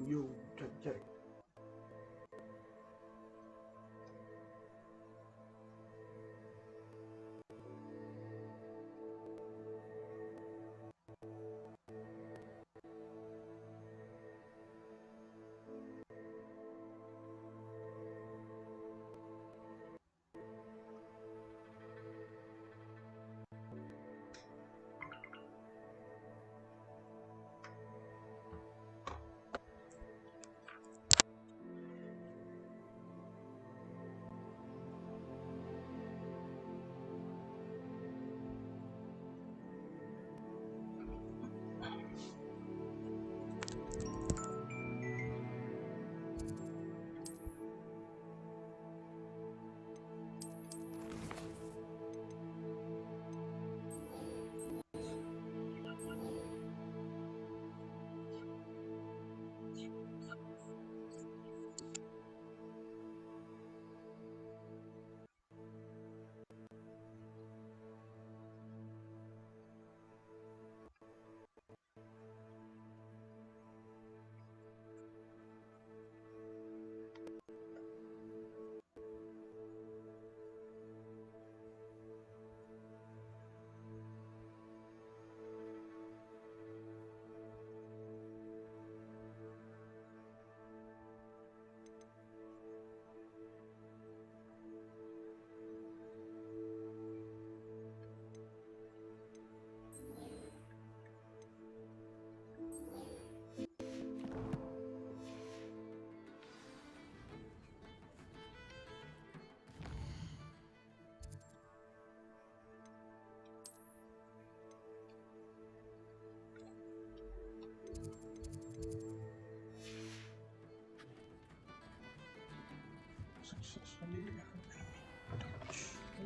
Yo, cek.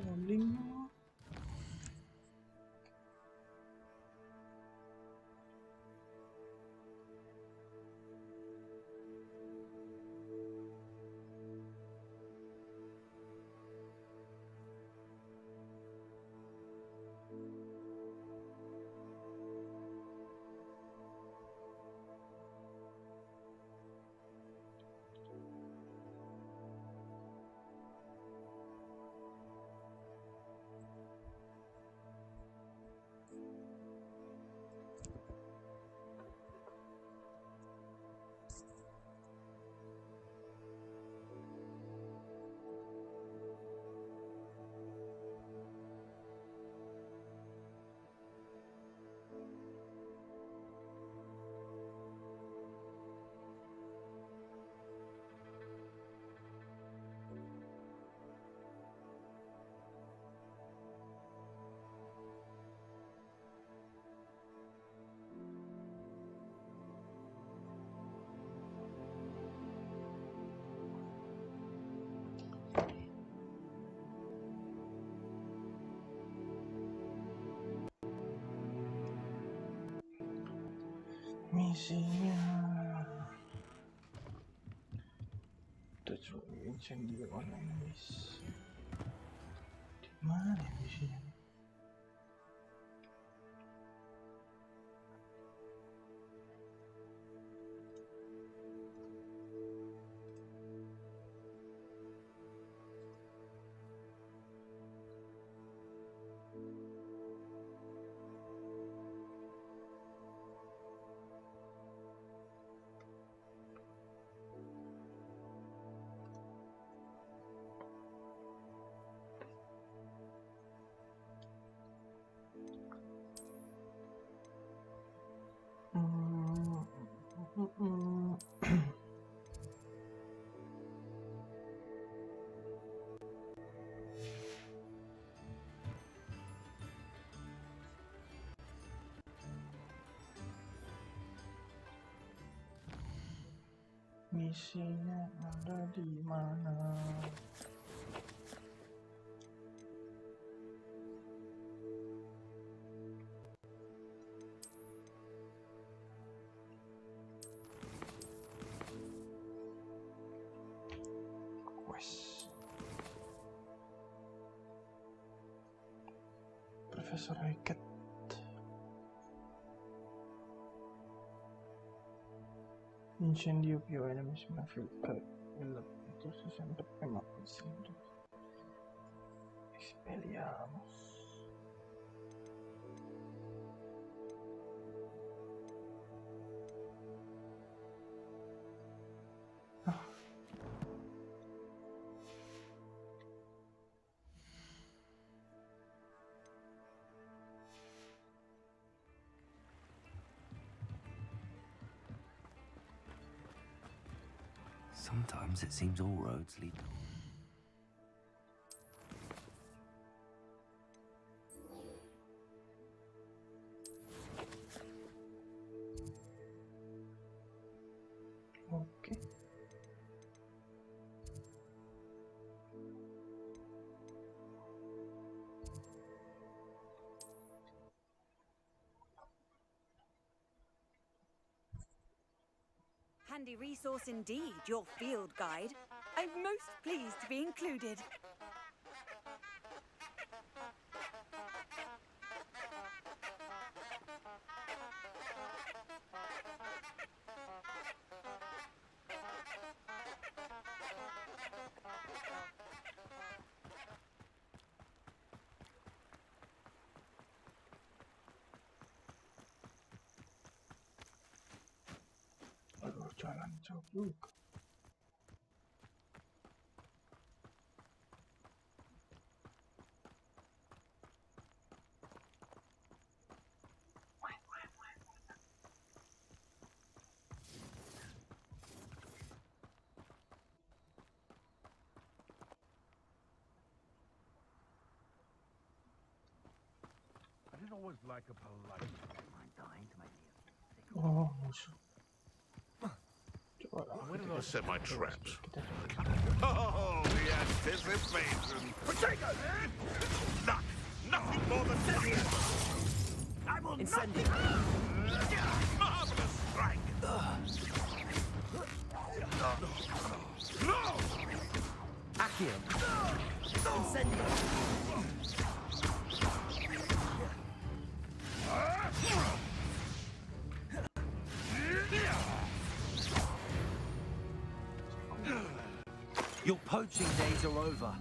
Loading. Misinya tujuh incendio analis. Di mana ya misinya? Misinya ada di mana? Profesor Riket. Incendio più enemies ma filtra il tutto sempre prima incendio. Expelliarmus. Sometimes it seems all roads lead. Ok. Handy resource indeed, your field guide. I'm most pleased to be included. Aduh, jalan jauh juga. I didn't always like a polite. I'm dying to make the Oh, musuh. Coba Where did I set my traps? Kita Oh, the anticipation! Potato! Nothing more than this! I will Incendio! Marvelous strike! No! Accio! Incendio! Your poaching days are over.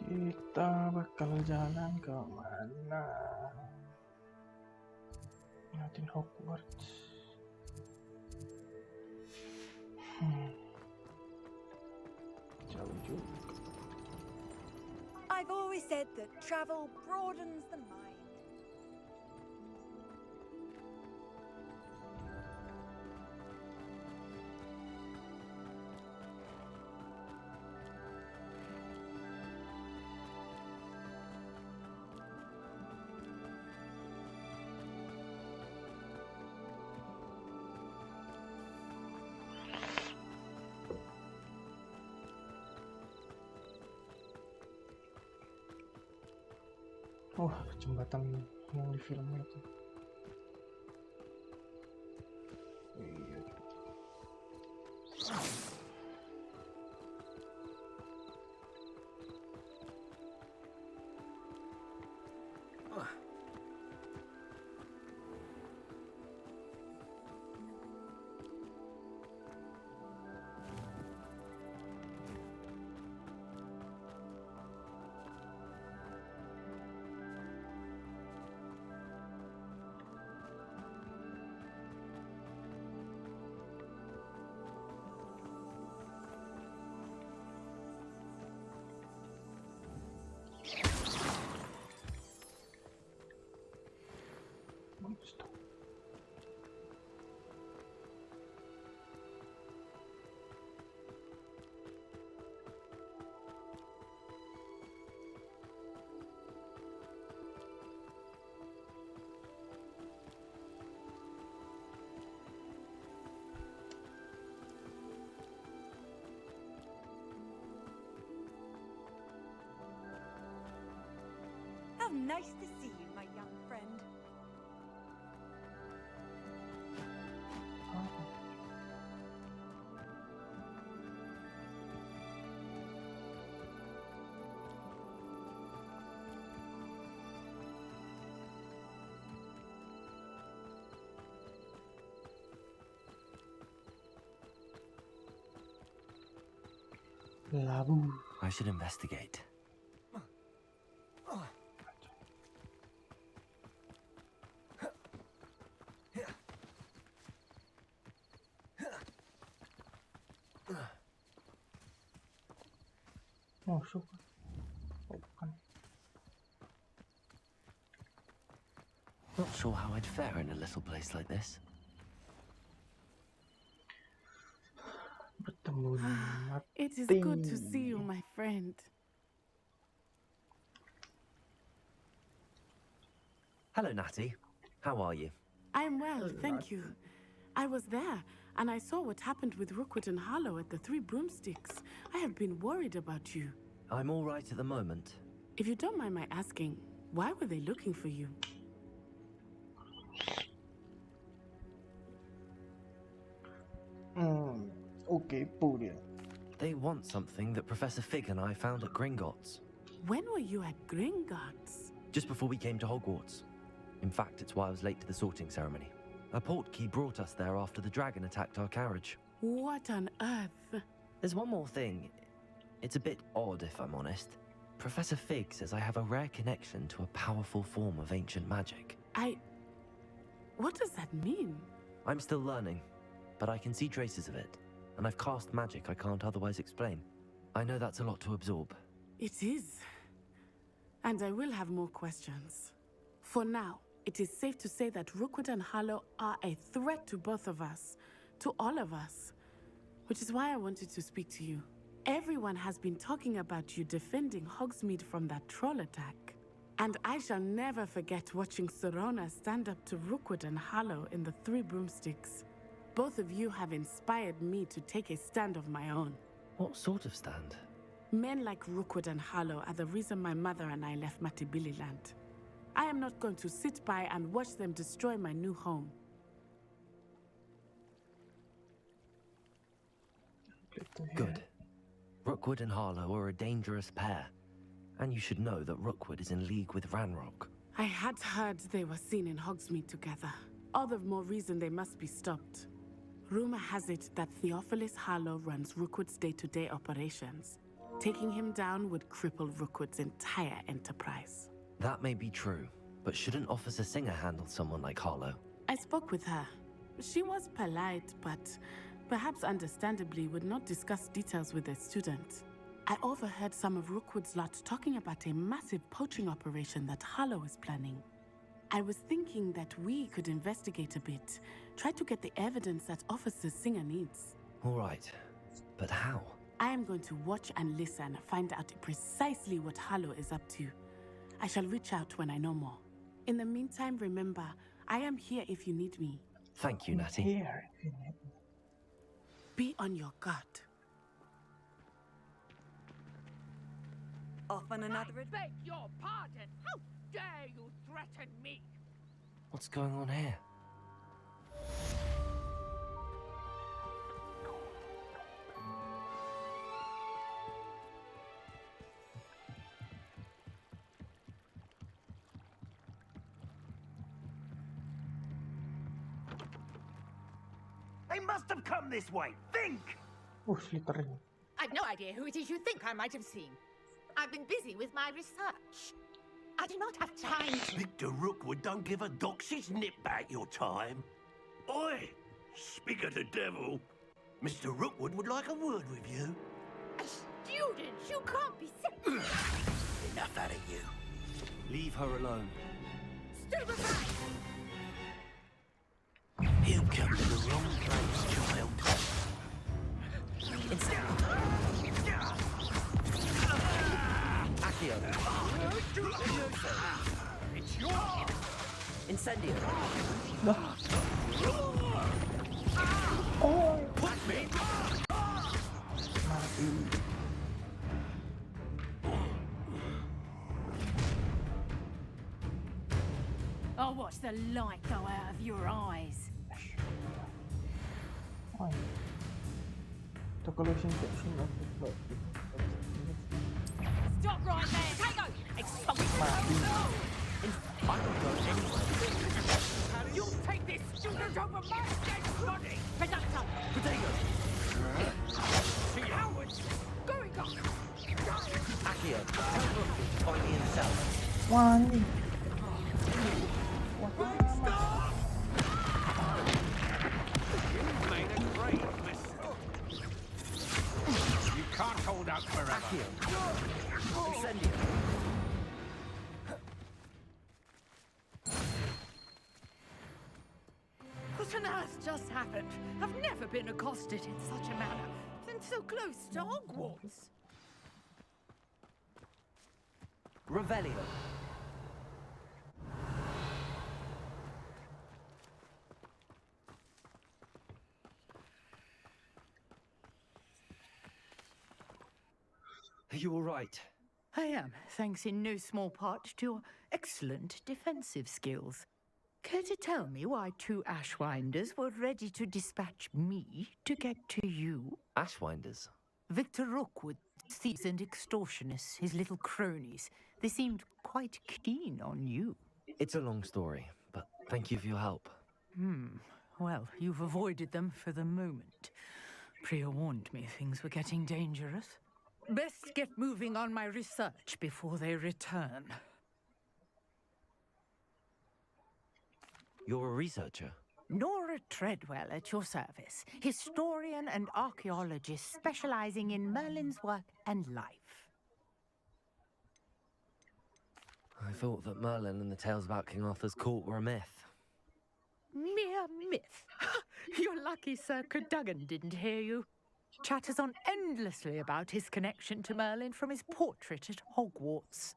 Kita bakal jalan ke mana? Ngeliatin Hogwarts. Jauh juga. I've always said that travel broadens the mind. Wah, jembatan yang di film itu. Iya. ¿Dónde está? How nice to see you, my young friend. Labu. I should investigate. Oh, syukur. Oh, bukan. Not sure how I'd fare in a little place like this. Bertemu dengan It is Mati. good to see you, my friend. Hello, Natty. How are you? I'm well, thank you. I was there, and I saw what happened with Rookwood and Harlow at the Three Broomsticks. I have been worried about you. I'm all right at the moment. If you don't mind my asking, why were they looking for you? Okay, po dia. They want something that Professor Fig and I found at Gringotts. When were you at Gringotts? Just before we came to Hogwarts. In fact, it's why I was late to the sorting ceremony. A portkey brought us there after the dragon attacked our carriage. What on earth? There's one more thing. It's a bit odd, if I'm honest. Professor Fig says I have a rare connection to a powerful form of ancient magic. What does that mean? I'm still learning, but I can see traces of it. And I've cast magic I can't otherwise explain. I know that's a lot to absorb. It is. And I will have more questions. For now, it is safe to say that Rookwood and Harlow are a threat to both of us. To all of us. Which is why I wanted to speak to you. Everyone has been talking about you defending Hogsmeade from that troll attack. And I shall never forget watching Serona stand up to Rookwood and Harlow in the Three Broomsticks. Both of you have inspired me to take a stand of my own. What sort of stand? Men like Rookwood and Harlow are the reason my mother and I left Matibili land. I am not going to sit by and watch them destroy my new home. Good. Rookwood and Harlow are a dangerous pair. And you should know that Rookwood is in league with Ranrock. I had heard they were seen in Hogsmeade together. All the more reason they must be stopped. Rumor has it that Theophilus Harlow runs Rookwood's day-to-day operations. Taking him down would cripple Rookwood's entire enterprise. That may be true, but shouldn't Officer Singer handle someone like Harlow? I spoke with her. She was polite, but perhaps understandably would not discuss details with a student. I overheard some of Rookwood's lot talking about a massive poaching operation that Harlow is planning. I was thinking that we could investigate a bit, try to get the evidence that Officer Singer needs. All right, but how? I am going to watch and listen, find out precisely what Harlow is up to. I shall reach out when I know more. In the meantime, remember, I am here if you need me. Thank you, Natty. Here. Be on your guard. Off on another I beg your pardon. How dare you threaten me? What's going on here? They must have come this way. Think! Slithering. I've no idea who it is you think I might have seen. I've been busy with my research. I do not have time to... Victor Rookwood don't give a doxy's nip back your time. Oi! Speak of the devil. Mr. Rookwood would like a word with you. A student! You can't be serious! Enough out of you. Leave her alone. Stupefy! You come to the wrong place, child. Accio. It's yours! Incendio. Mati. I'll watch the light go out of your eyes. Why? The collision section of the plot. Stop right there! Tango! Expulsion! I don't go anywhere. You'll take this student over my dead body! Reductor! Potato. Cowards! Going on! Accio. Tell Brooklyn to find me in the cell. Wani. Stop! You made a great mistake. You can't hold out forever. Accio. Incendio. What on earth just happened? I've never been accosted in such a manner. And so close to Hogwarts. Revelio. Are you all right? I am, thanks in no small part to your excellent defensive skills. Care to tell me why two Ashwinders were ready to dispatch me to get to you? Ashwinders. Victor Rookwood, thieves and extortionists, his little cronies. They seemed quite keen on you. It's a long story, but thank you for your help. Well, you've avoided them for the moment. Priya warned me things were getting dangerous. Best get moving on my research before they return. You're a researcher? Nora Treadwell at your service, historian and archaeologist specializing in Merlin's work and life. I thought that Merlin and the tales about King Arthur's court were a myth. Mere myth. You're lucky Sir Cadogan didn't hear you. Chatters on endlessly about his connection to Merlin from his portrait at Hogwarts.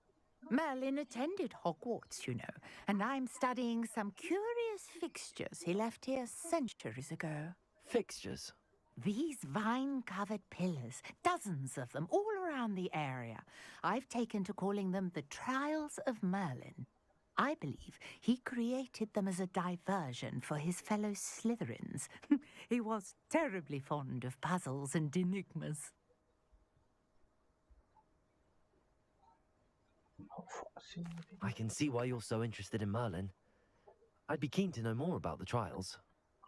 Merlin attended Hogwarts, you know, and I'm studying some curious fixtures he left here centuries ago. Fixtures? These vine-covered pillars, dozens of them, all around the area. I've taken to calling them the Trials of Merlin. I believe he created them as a diversion for his fellow Slytherins. He was terribly fond of puzzles and enigmas. I can see why you're so interested in Merlin. I'd be keen to know more about the trials.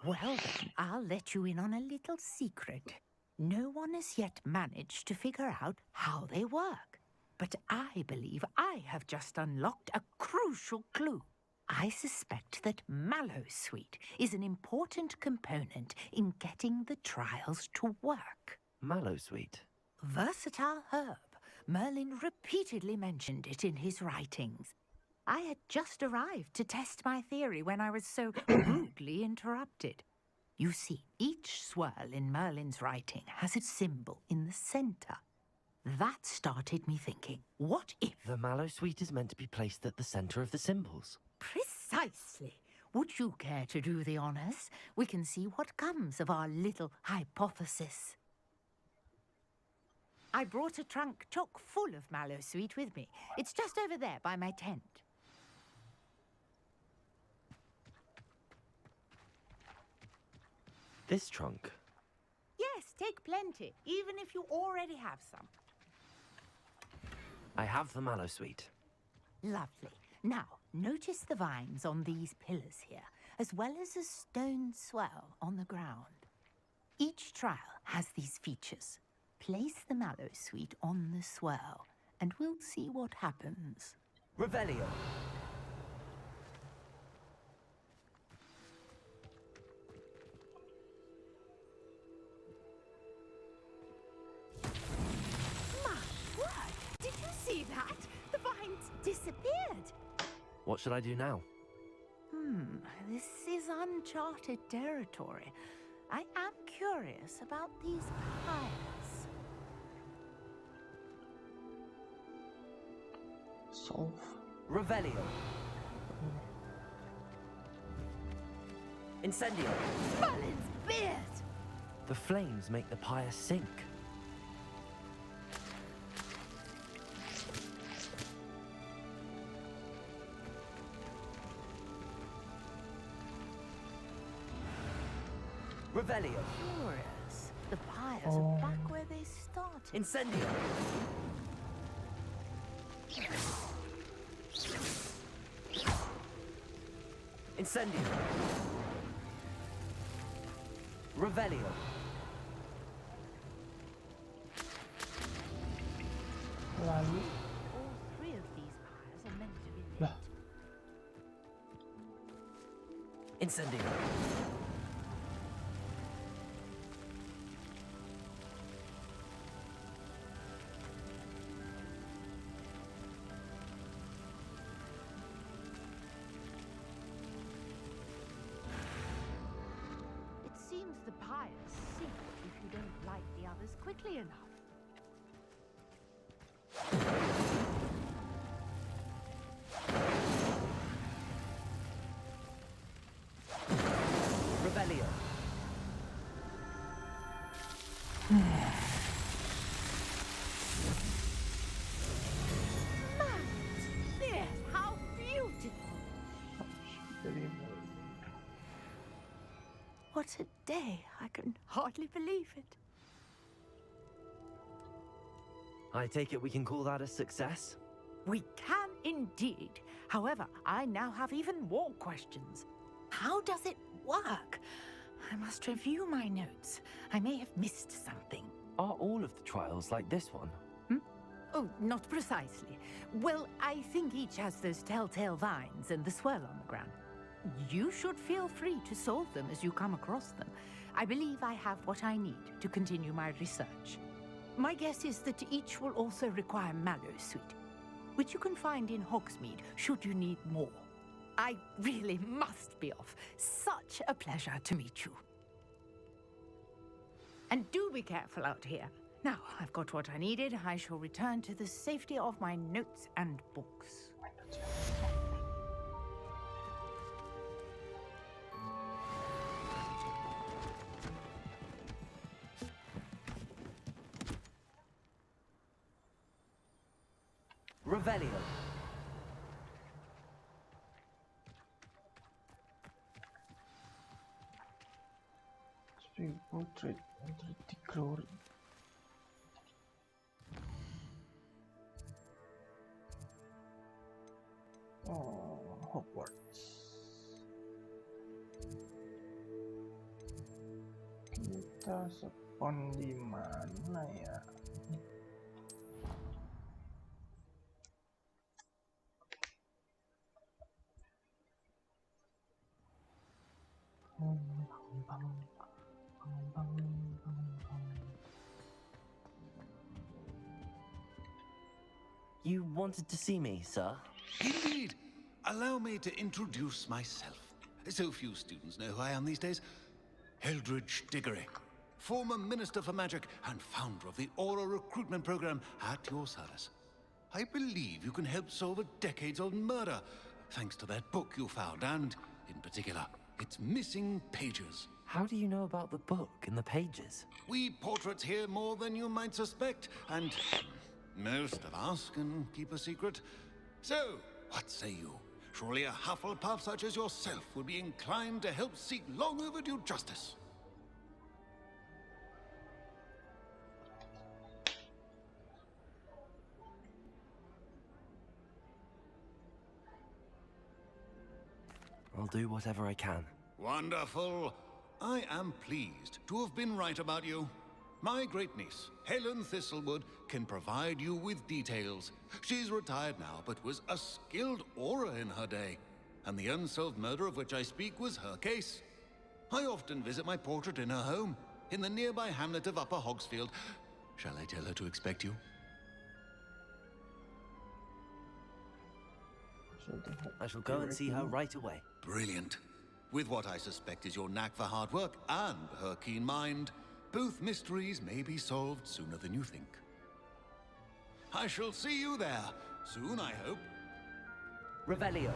Well then, I'll let you in on a little secret. No one has yet managed to figure out how they work. But I believe I have just unlocked a crucial clue. I suspect that Mallowsweet is an important component in getting the trials to work. Mallowsweet? Versatile herb. Merlin repeatedly mentioned it in his writings. I had just arrived to test my theory when I was so rudely interrupted. You see, each swirl in Merlin's writing has its symbol in the center. That started me thinking, what if... The Mallowsweet is meant to be placed at the center of the symbols. Precisely. Would you care to do the honors? We can see what comes of our little hypothesis. I brought a trunk chock full of Mallowsweet with me. It's just over there by my tent. This trunk? Yes, take plenty, even if you already have some. I have the Mallowsweet. Lovely. Now, notice the vines on these pillars here, as well as a stone swell on the ground. Each trial has these features. Place the Mallowsweet on the swirl, and we'll see what happens. Revelio. My word! Did you see that? The vines disappeared. What should I do now? This is uncharted territory. I am curious about these pyres. Solve. Revelio. Incendio. Merlin's beard! The flames make the pyre sink. Revelio. Curious. The pyres are back where they started. Incendio. Incendio. Revelio. Lalu. All three of these pyres are meant to be lit. Lah. Incendio. It seems the pyres sink if you don't light the others quickly enough. Revelio. Yes, how beautiful! Very What a day! I can hardly believe it. I take it we can call that a success? We can indeed. However, I now have even more questions. How does it work? I must review my notes. I may have missed something. Are all of the trials like this one? Oh, not precisely. Well, I think each has those telltale vines and the swirl on the ground. You should feel free to solve them as you come across them. I believe I have what I need to continue my research. My guess is that each will also require mallow sweet, which you can find in Hogsmeade should you need more. I really must be off. Such a pleasure to meet you. And do be careful out here. Now, I've got what I needed. I shall return to the safety of my notes and books. Revelio. Speak portrait under the glory. Oh, Hogwarts. Kita spawn di mana ya? You wanted to see me, sir? Indeed. Allow me to introduce myself. So few students know who I am these days. Eldridge Diggory, former Minister for Magic and founder of the Aura recruitment program at your service. I believe you can help solve a decades-old murder, thanks to that book you found, and, in particular, its missing pages. How do you know about the book and the pages? We portraits hear more than you might suspect, and most of us can keep a secret. So, what say you? Surely a Hufflepuff such as yourself would be inclined to help seek long overdue justice. I'll do whatever I can. Wonderful. I am pleased to have been right about you. My great niece, Helen Thistlewood, can provide you with details. She's retired now, but was a skilled aura in her day. And the unsolved murder of which I speak was her case. I often visit my portrait in her home, in the nearby hamlet of Upper Hogsfield. Shall I tell her to expect you? I shall go and see her right away. Brilliant. With what I suspect is your knack for hard work and her keen mind, both mysteries may be solved sooner than you think. I shall see you there soon, I hope. Revelio.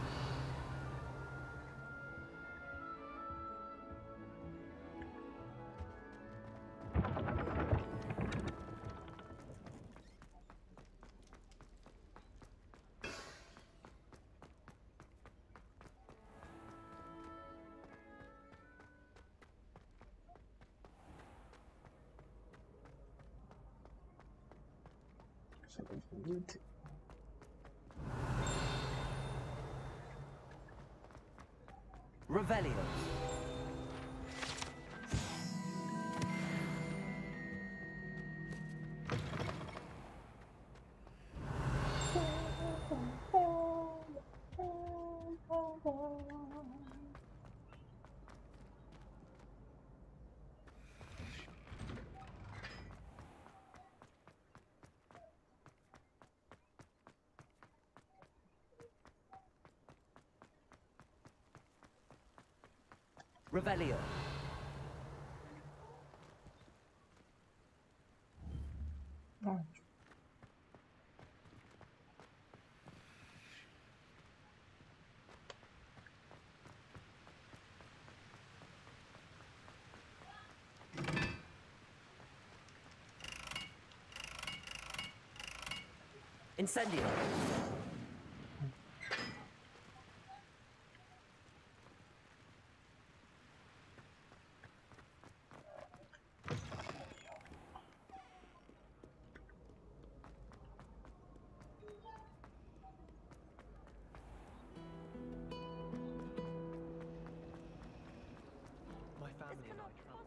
Revelio. Revelio. Incendio. My family and I travel.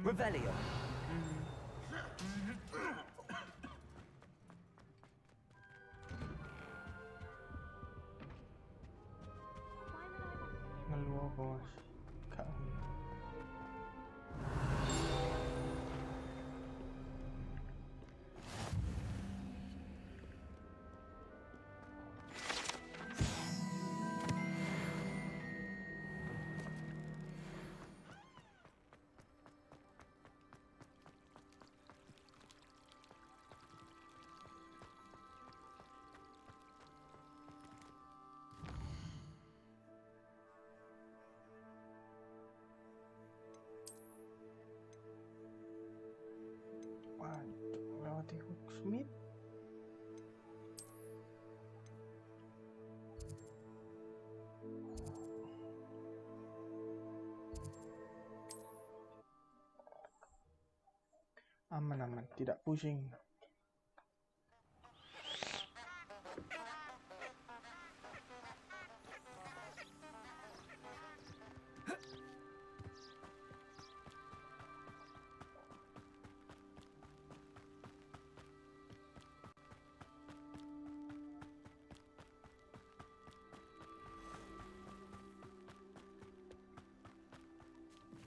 Revelio. Ngeluar bos. Kak. Waduh, lewati Hogsmeade. Aman-aman, tidak pusing.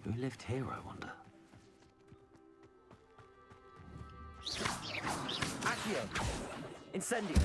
Who lived here, I wonder? Accio! Incendio!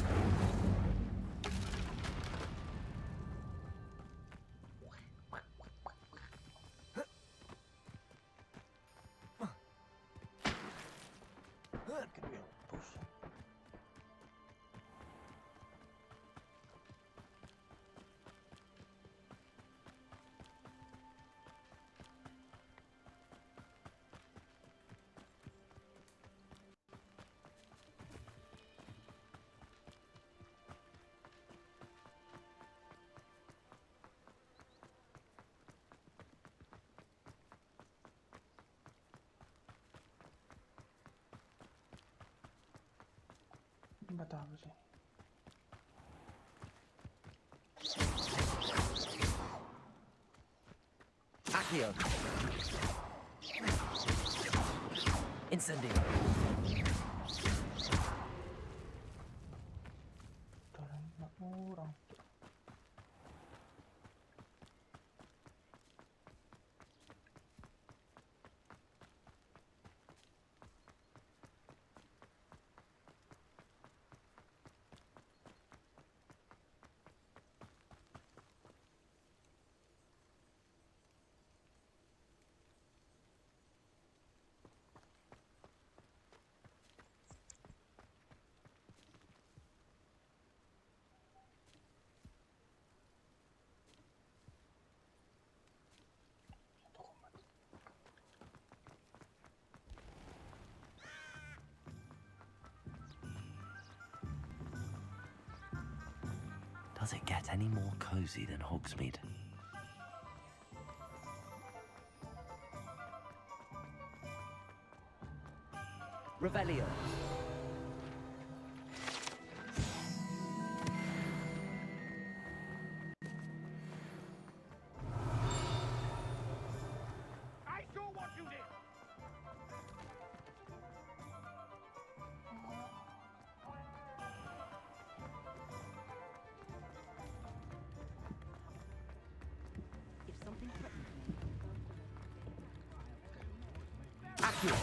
Bata apa sih? Accio! Incendio! Does it get any more cozy than Hogsmeade? Revelio. I saw what you did! If something threatens me, Accio.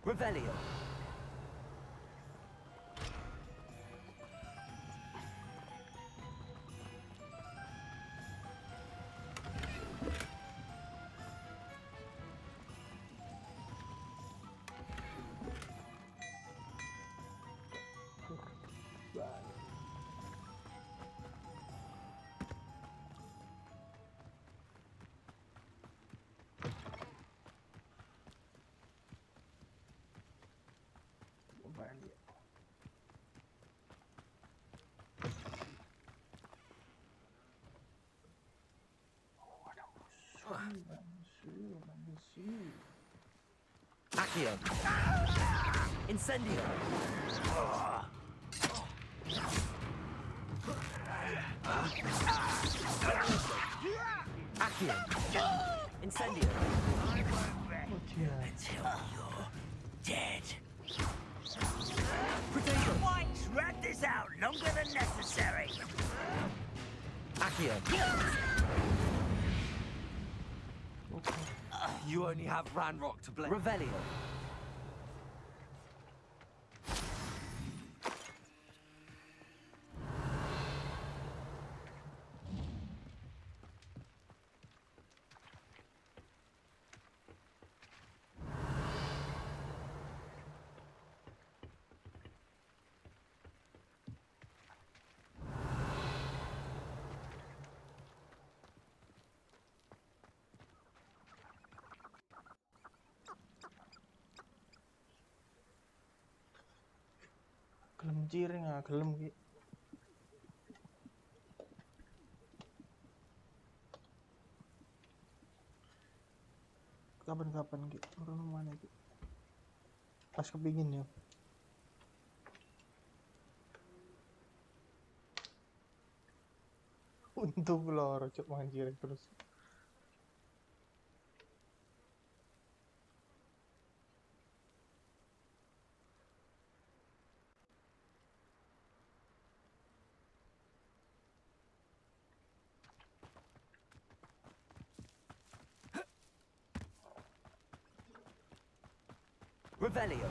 Revelio. Balik. Accio. Incendio. Accio. Incendio. Until you're dead. Potato. White's dragged this out longer than necessary. Accio. You only have Ranrock to blame. Revelio. Gelem jiring gelem ki. Kapan-kapan ki turun mana ki. Pas kepingin ya. Untuk lor cok manjir terus. Revelio.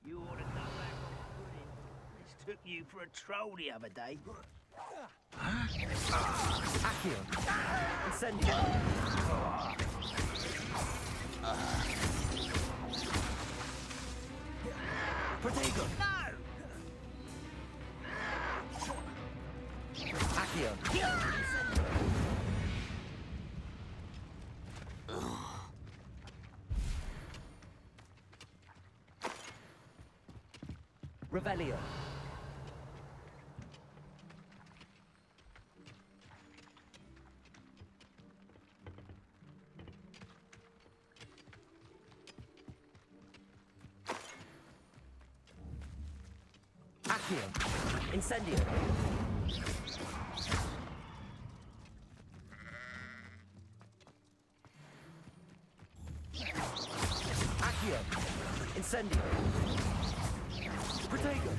You ought to come back on the pudding. This took you for a troll the other day. Accio. Incendio. Potato. No! Accio. Revelio. Accio. Incendio. Accio. Incendio. Potato.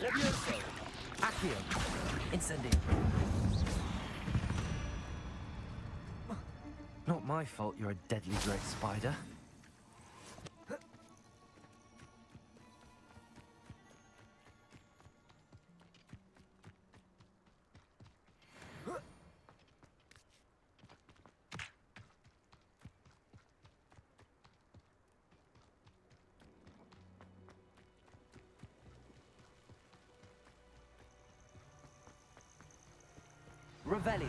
Levioso. Accio. Incendio. Not my fault you're a deadly great spider. Revelio.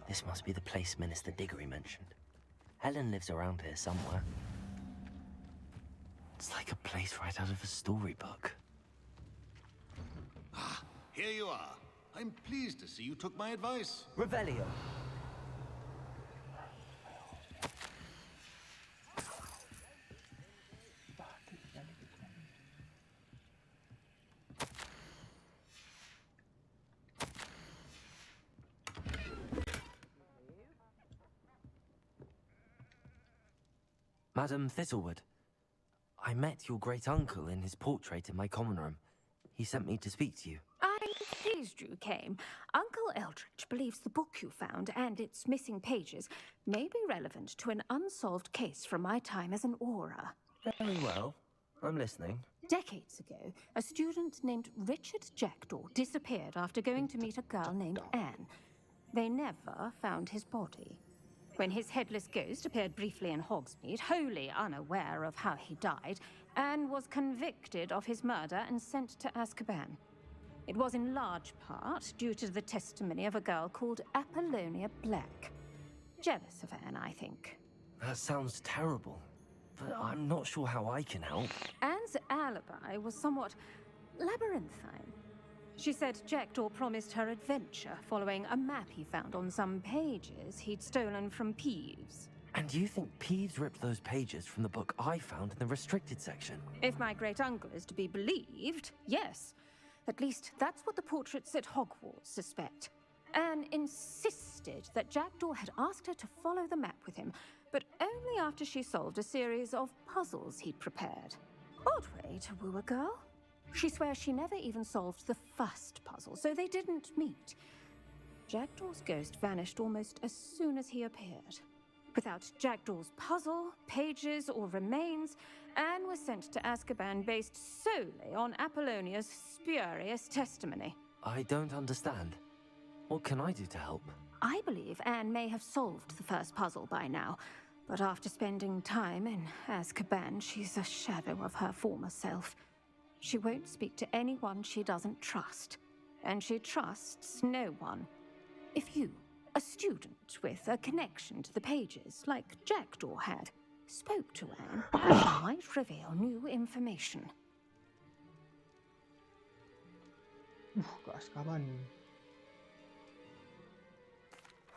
This must be the place Minister Diggory mentioned. Helen lives around here somewhere. It's like a place right out of a storybook. Ah, here you are. I'm pleased to see you took my advice. Revelio. Madam Thistlewood, I met your great-uncle in his portrait in my common room. He sent me to speak to you. I'm pleased you came. Uncle Eldridge believes the book you found and its missing pages may be relevant to an unsolved case from my time as an aura. Very well. I'm listening. Decades ago, a student named Richard Jackdaw disappeared after going to meet a girl named Anne. They never found his body. When his headless ghost appeared briefly in Hogsmeade, wholly unaware of how he died, Anne was convicted of his murder and sent to Azkaban. It was in large part due to the testimony of a girl called Apollonia Black. Jealous of Anne, I think. That sounds terrible, but I'm not sure how I can help. Anne's alibi was somewhat labyrinthine. She said Jackdaw promised her adventure following a map he found on some pages he'd stolen from Peeves. And you think Peeves ripped those pages from the book I found in the restricted section? If my great-uncle is to be believed, yes. At least that's what the portraits at Hogwarts suspect. Anne insisted that Jackdaw had asked her to follow the map with him, but only after she solved a series of puzzles he'd prepared. Odd way to woo a girl. She swears she never even solved the first puzzle, so they didn't meet. Jackdaw's ghost vanished almost as soon as he appeared. Without Jackdaw's puzzle, pages, or remains, Anne was sent to Azkaban based solely on Apollonia's spurious testimony. I don't understand. What can I do to help? I believe Anne may have solved the first puzzle by now, but after spending time in Azkaban, she's a shadow of her former self. She won't speak to anyone she doesn't trust, and she trusts no one. If you, a student with a connection to the pages, like Jackdaw had, spoke to Anne, she might reveal new information. Ke Azkaban.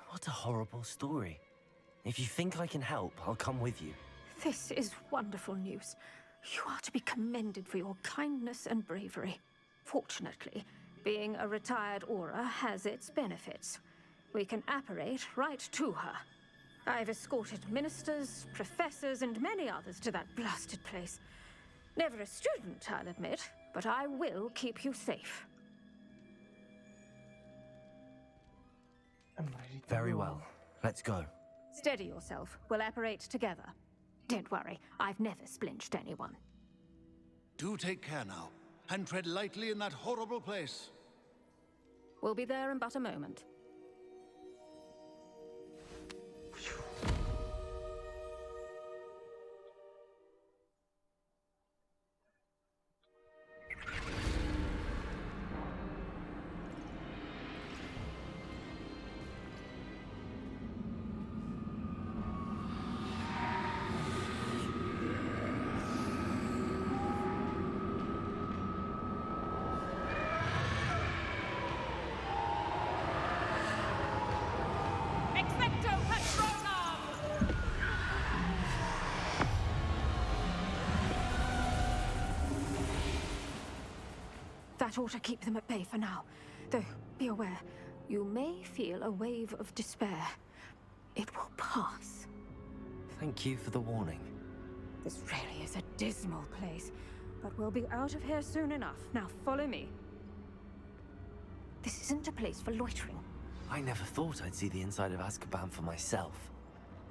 What a horrible story. If you think I can help, I'll come with you. This is wonderful news. You are to be commended for your kindness and bravery. Fortunately, being a retired aura has its benefits. We can apparate right to her. I've escorted ministers, professors, and many others to that blasted place. Never a student, I'll admit, but I will keep you safe. Very well. Let's go. Steady yourself. We'll apparate together. Don't worry, I've never splinched anyone. Do take care now, and tread lightly in that horrible place. We'll be there in but a moment. That ought to keep them at bay for now. Though, be aware, you may feel a wave of despair. It will pass. Thank you for the warning. This really is a dismal place, but we'll be out of here soon enough. Now follow me. This isn't a place for loitering. I never thought I'd see the inside of Azkaban for myself.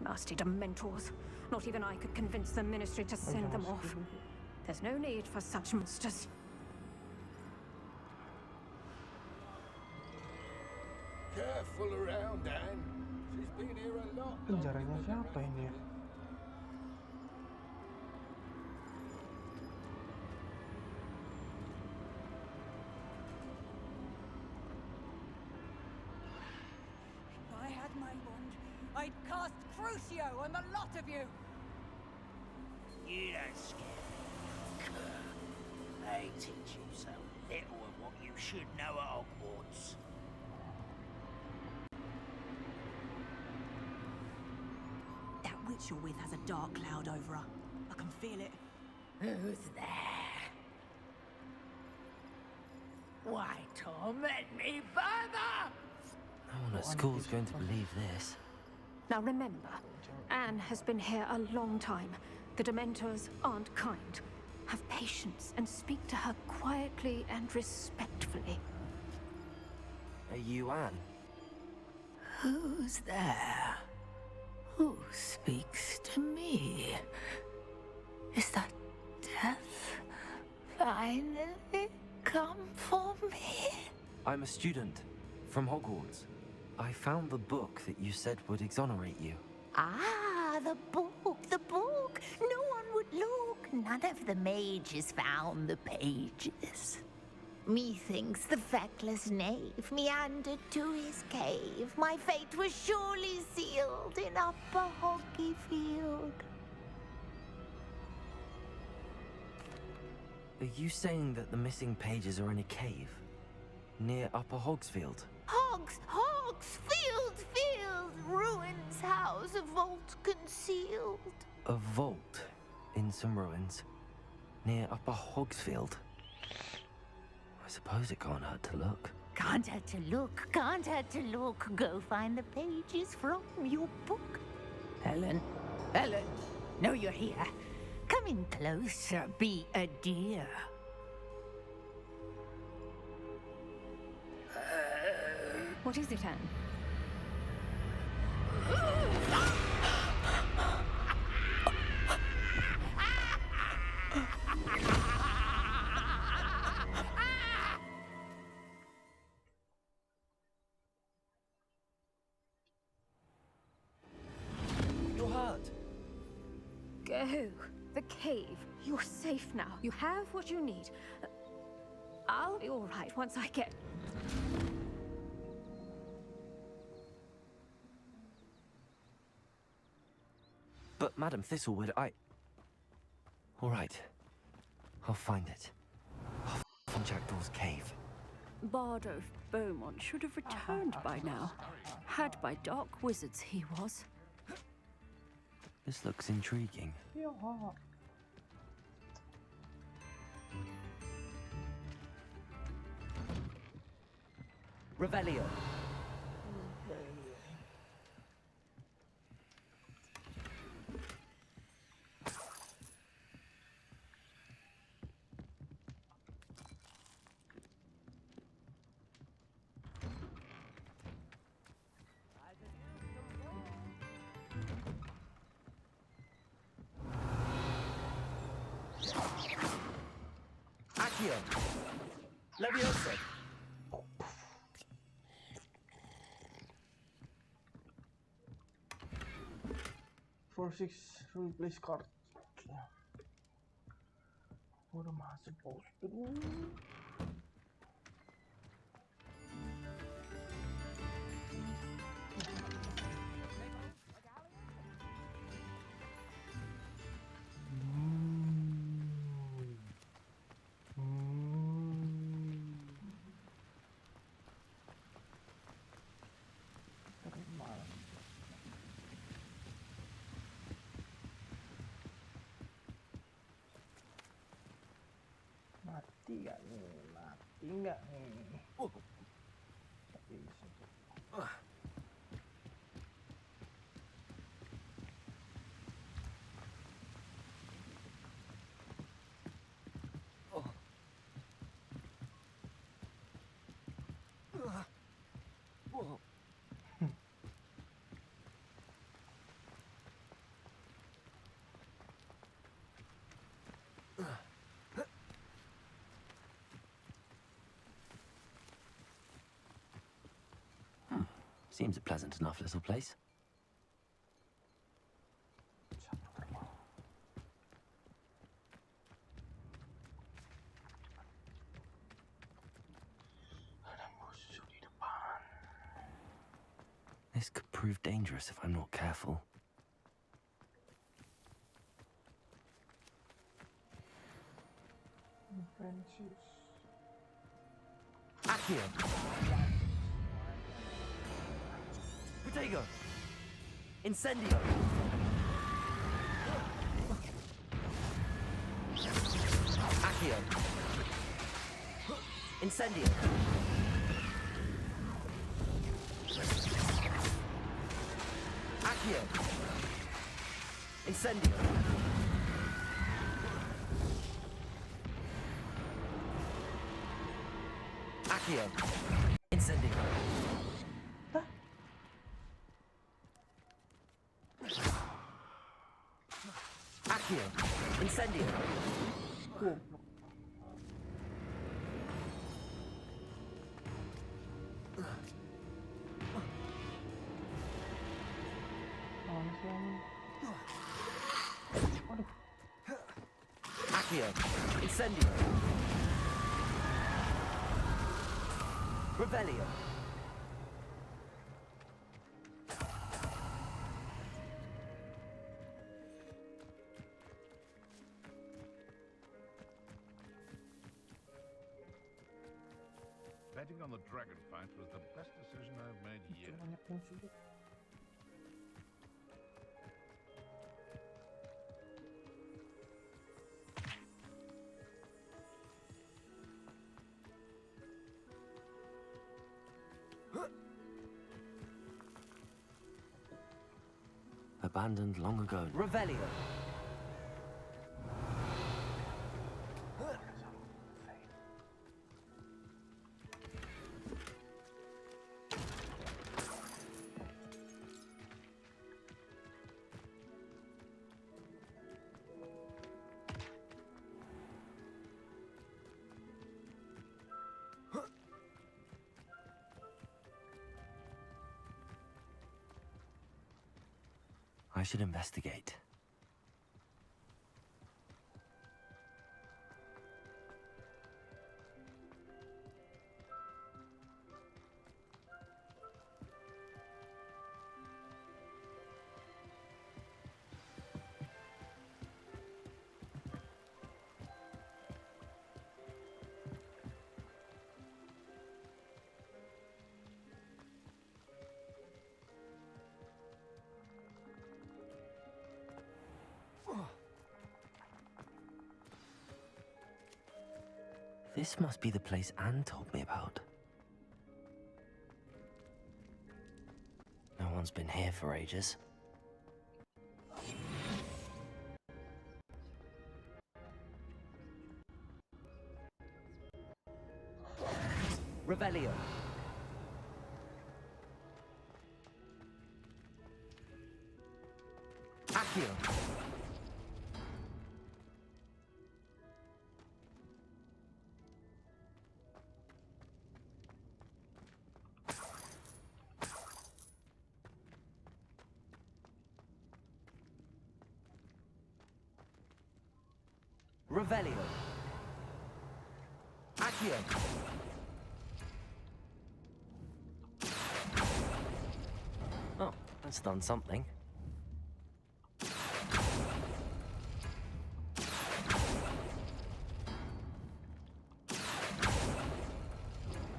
Nasty Dementors. Not even I could convince the Ministry to send them off. There's no need for such monsters. Care careful around, Anne. She's been here a lot. Penjaranya siapa ini ya? If I had my wand, I'd cast Crucio on the lot of you. You don't scare me. They teach you so little of what you should know at Hogwarts. That witch you're with has a dark cloud over her. I can feel it. Who's there? Why torment me further? No one at school's going to believe this. Now remember, Anne has been here a long time. The Dementors aren't kind. Have patience and speak to her quietly and respectfully. Are you Anne? Who's there? Who speaks to me? Is that death finally come for me? I'm a student from Hogwarts. I found the book that you said would exonerate you. Ah, the book, the book. No one would look. None of the mages found the pages. Methinks the feckless knave meandered to his cave. My fate was surely sealed in Upper Hoggyfield. Are you saying that the missing pages are in a cave? Near Upper Hogsfield? Hogsfield, ruins house, a vault concealed. A vault in some ruins? Near Upper Hogsfield? I suppose it can't hurt to look. Can't hurt to look, can't hurt to look. Go find the pages from your book. Helen, know you're here. Come in closer, be a dear. What is it, Anne? You're hurt. Go. The cave. You're safe now. You have what you need. I'll be all right once I get... But Madam Thistlewood, all right. I'll find it. I'll find Jackdaw's cave. Bardo Beaumont should have returned by now. Had by dark wizards he was. This looks intriguing. Revelio. Accio. Leviosa. 4-6 replace card. What am I supposed to do? Mati gak nih? Mati nggak nih? Seems a pleasant enough little place. This could prove dangerous if I'm not careful. Accio! Protego! Incendio! Accio! Incendio! Accio! Incendio! Accio! Incendio! Accio! Incendio! Accio! Incendio! Revelio! Betting on the dragon fight was the best decision I've made yet. Abandoned long ago. Revelio. I should investigate. This must be the place Anne told me about. No one's been here for ages. Revelio. Accio. Revelio. Accio. Oh, that's done something.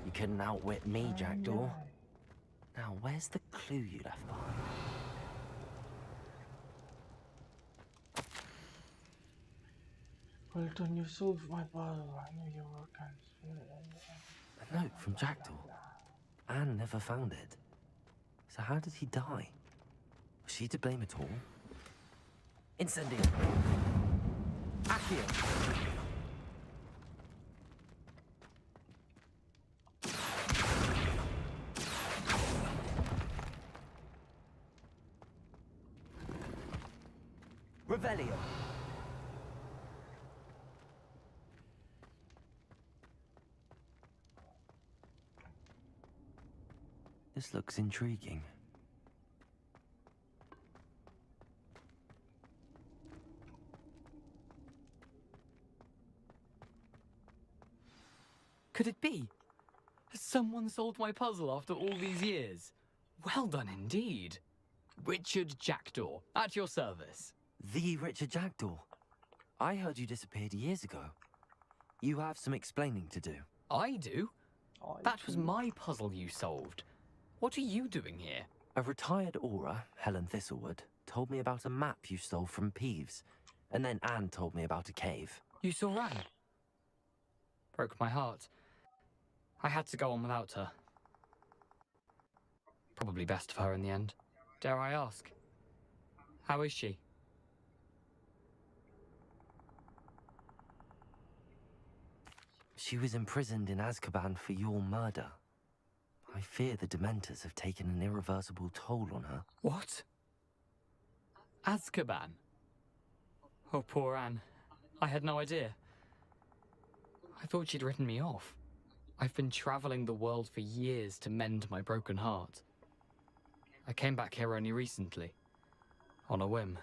You couldn't outwit me, Jackdaw. Now, where's the clue you left behind? Well done, you solved my puzzle. I knew you were cancelled. A note from Jackdaw. Anne never found it. So how did he die? Was she to blame at all? Incendio! Accio. Revelio. The This looks intriguing. Could it be? Has someone solved my puzzle after all these years? Well done indeed. Richard Jackdaw, at your service. The Richard Jackdaw. I heard you disappeared years ago. You have some explaining to do. I do? That was my puzzle you solved. What are you doing here? A retired aura, Helen Thistlewood, told me about a map you stole from Peeves. And then Anne told me about a cave. You saw Anne? Broke my heart. I had to go on without her. Probably best for her in the end. Dare I ask? How is she? She was imprisoned in Azkaban for your murder. I fear the Dementors have taken an irreversible toll on her. What? Azkaban? Oh, poor Anne. I had no idea. I thought she'd written me off. I've been traveling the world for years to mend my broken heart. I came back here only recently, on a whim.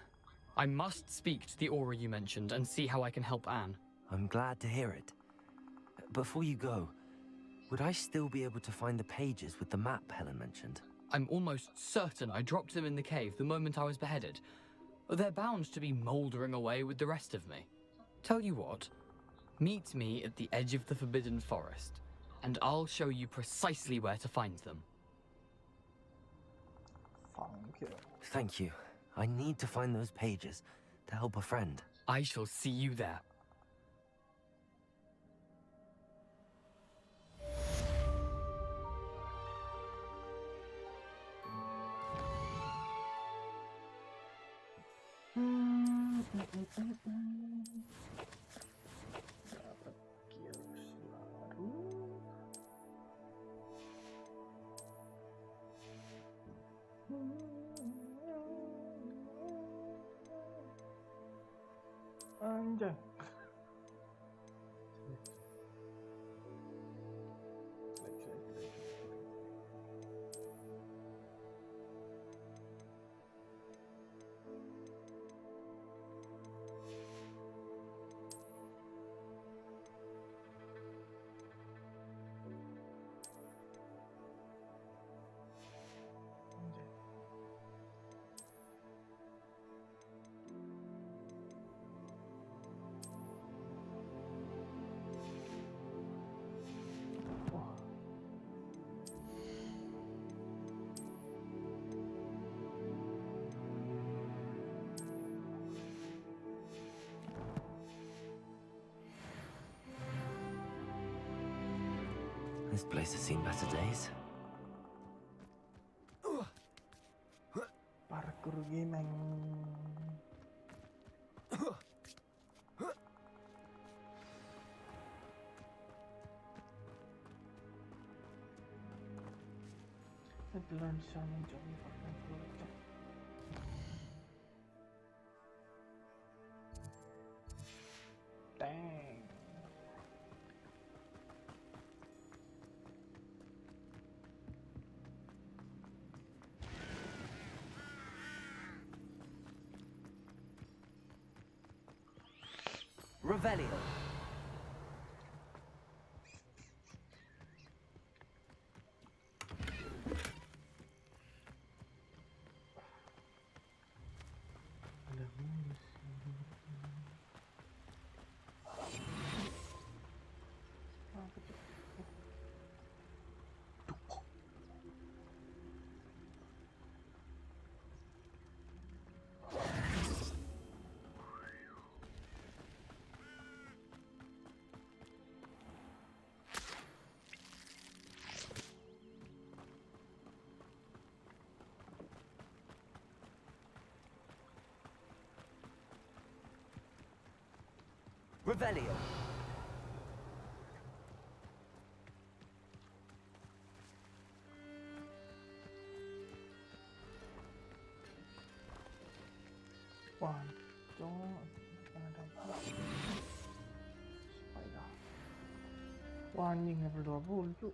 I must speak to the aura you mentioned and see how I can help Anne. I'm glad to hear it. Before you go, would I still be able to find the pages with the map Helen mentioned? I'm almost certain I dropped them in the cave the moment I was beheaded. They're bound to be mouldering away with the rest of me. Tell you what, meet me at the edge of the Forbidden Forest, and I'll show you precisely where to find them. Thank you. I need to find those pages to help a friend. I shall see you there. Anjay. This place has seen better days. Parkour gaming. Telah bisa mencari parkour. Dang. Revelio. Revelio. One, two, spider. Wah, anjing level 20 cu.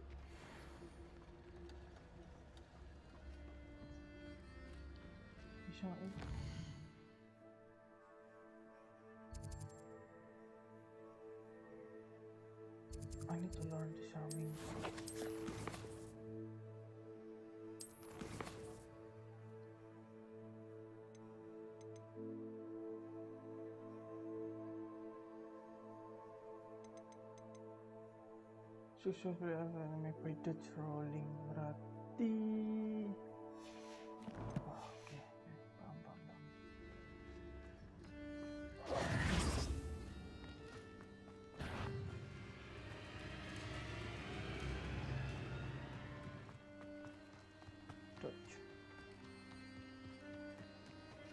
bisa ini. I need to learn disarming. Successfully enemy by dodge rolling, berarti oke, paham. Dodge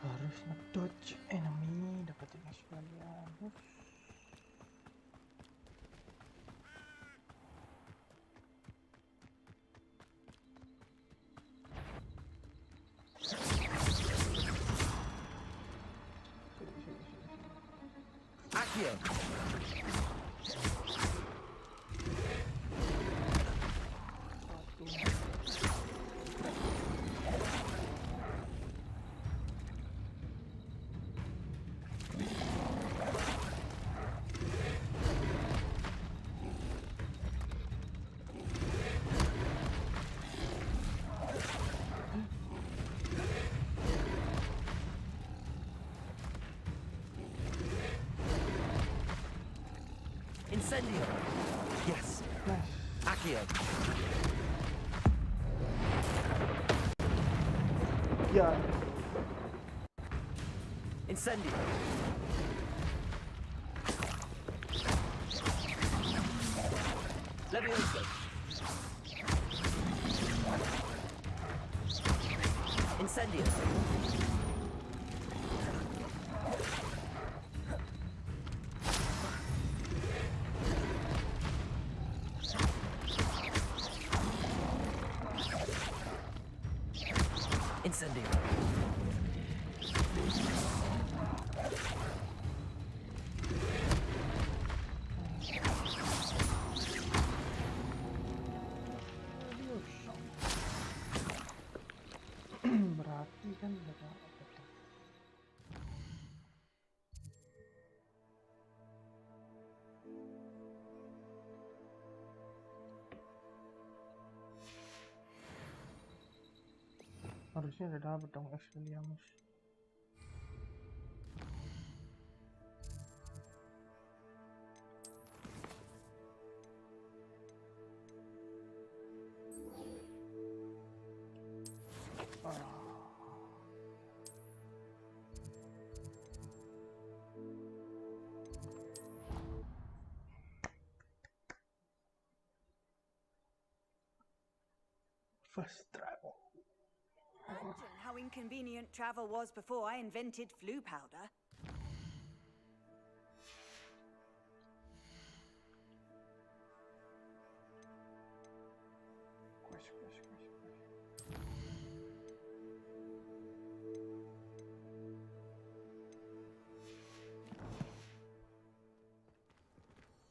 harus nge-dodge enemy, dapetin sekalian. Accio. Incendio. Yes. Accio. Ya. Incendio. Levioso. Incendio. Incendio. Berarti kan ada apa tuh? Harusnya udah dapet dong Expelliarmus. First travel. Imagine how inconvenient travel was before I invented flu powder. Quest.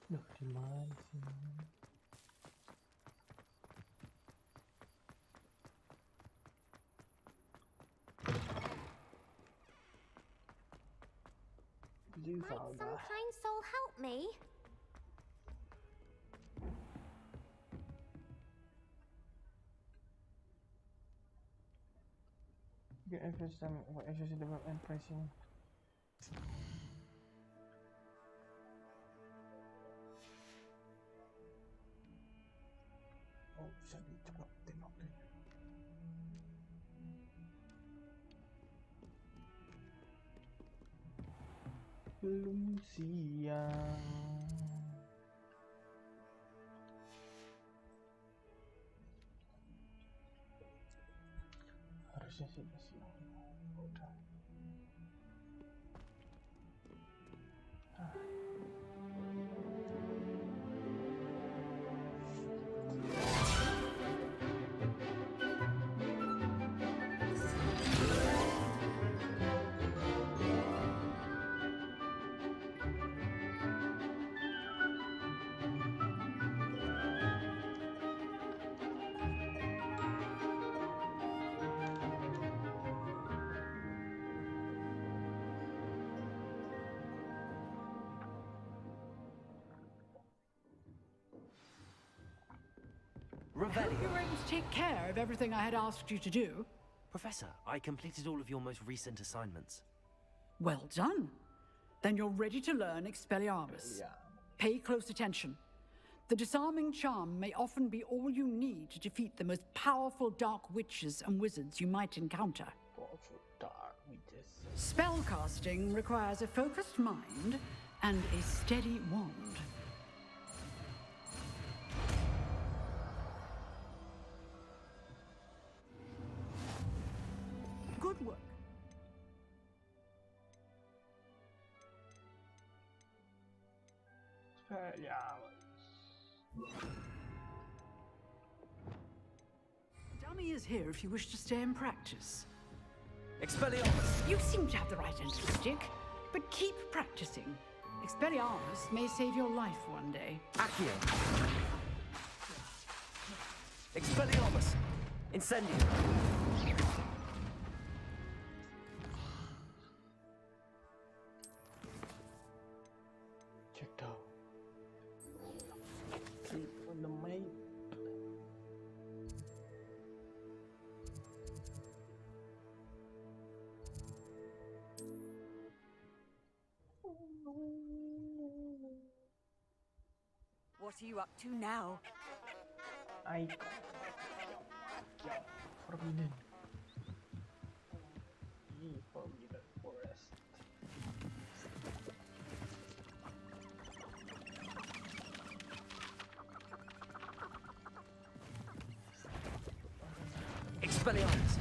Duh, di mana sih? Might some kind soul help me? Get access to the web and pricing. Oh, bisa dicoba tengok deh. Belum siang. Harusnya sih udah siang. Udah. hope you were able to take care of everything I had asked you to do. Professor, I completed all of your most recent assignments. Well done. Then you're ready to learn Expelliarmus. Pay close attention. The disarming charm may often be all you need to defeat the most powerful dark witches and wizards you might encounter. Spellcasting requires a focused mind and a steady wand. Good work. Dummy is here if you wish to stay and practice. Expelliarmus! You seem to have the right end of the stick, but keep practicing. Expelliarmus may save your life one day. Accio! Expelliarmus! Incendio! Check out. Click on the map. What are you up to now? I forbidden. Forbidden forest. Expelliarmus!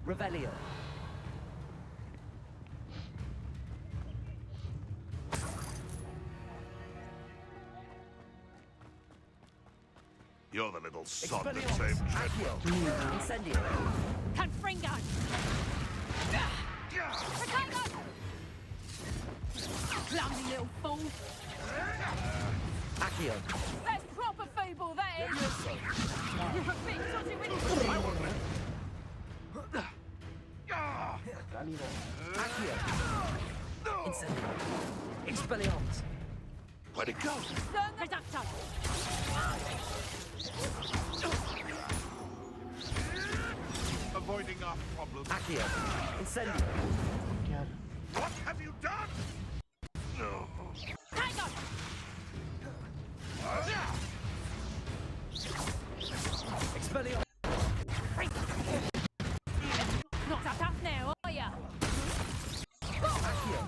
Revelio! You're the little sod that saved Accio! Incendio! Confringo! Ricardo! Clumsy little fool! Accio! That's proper feeble, that is! You're a bit dodgy with Accio! Incendio! Expelliarmus! Where'd it go? Reducto! Avoiding our problem. Accio! Incendio! What have you done? No. Hang on! Expelliarmus! Not that tough now, are ya? Accio!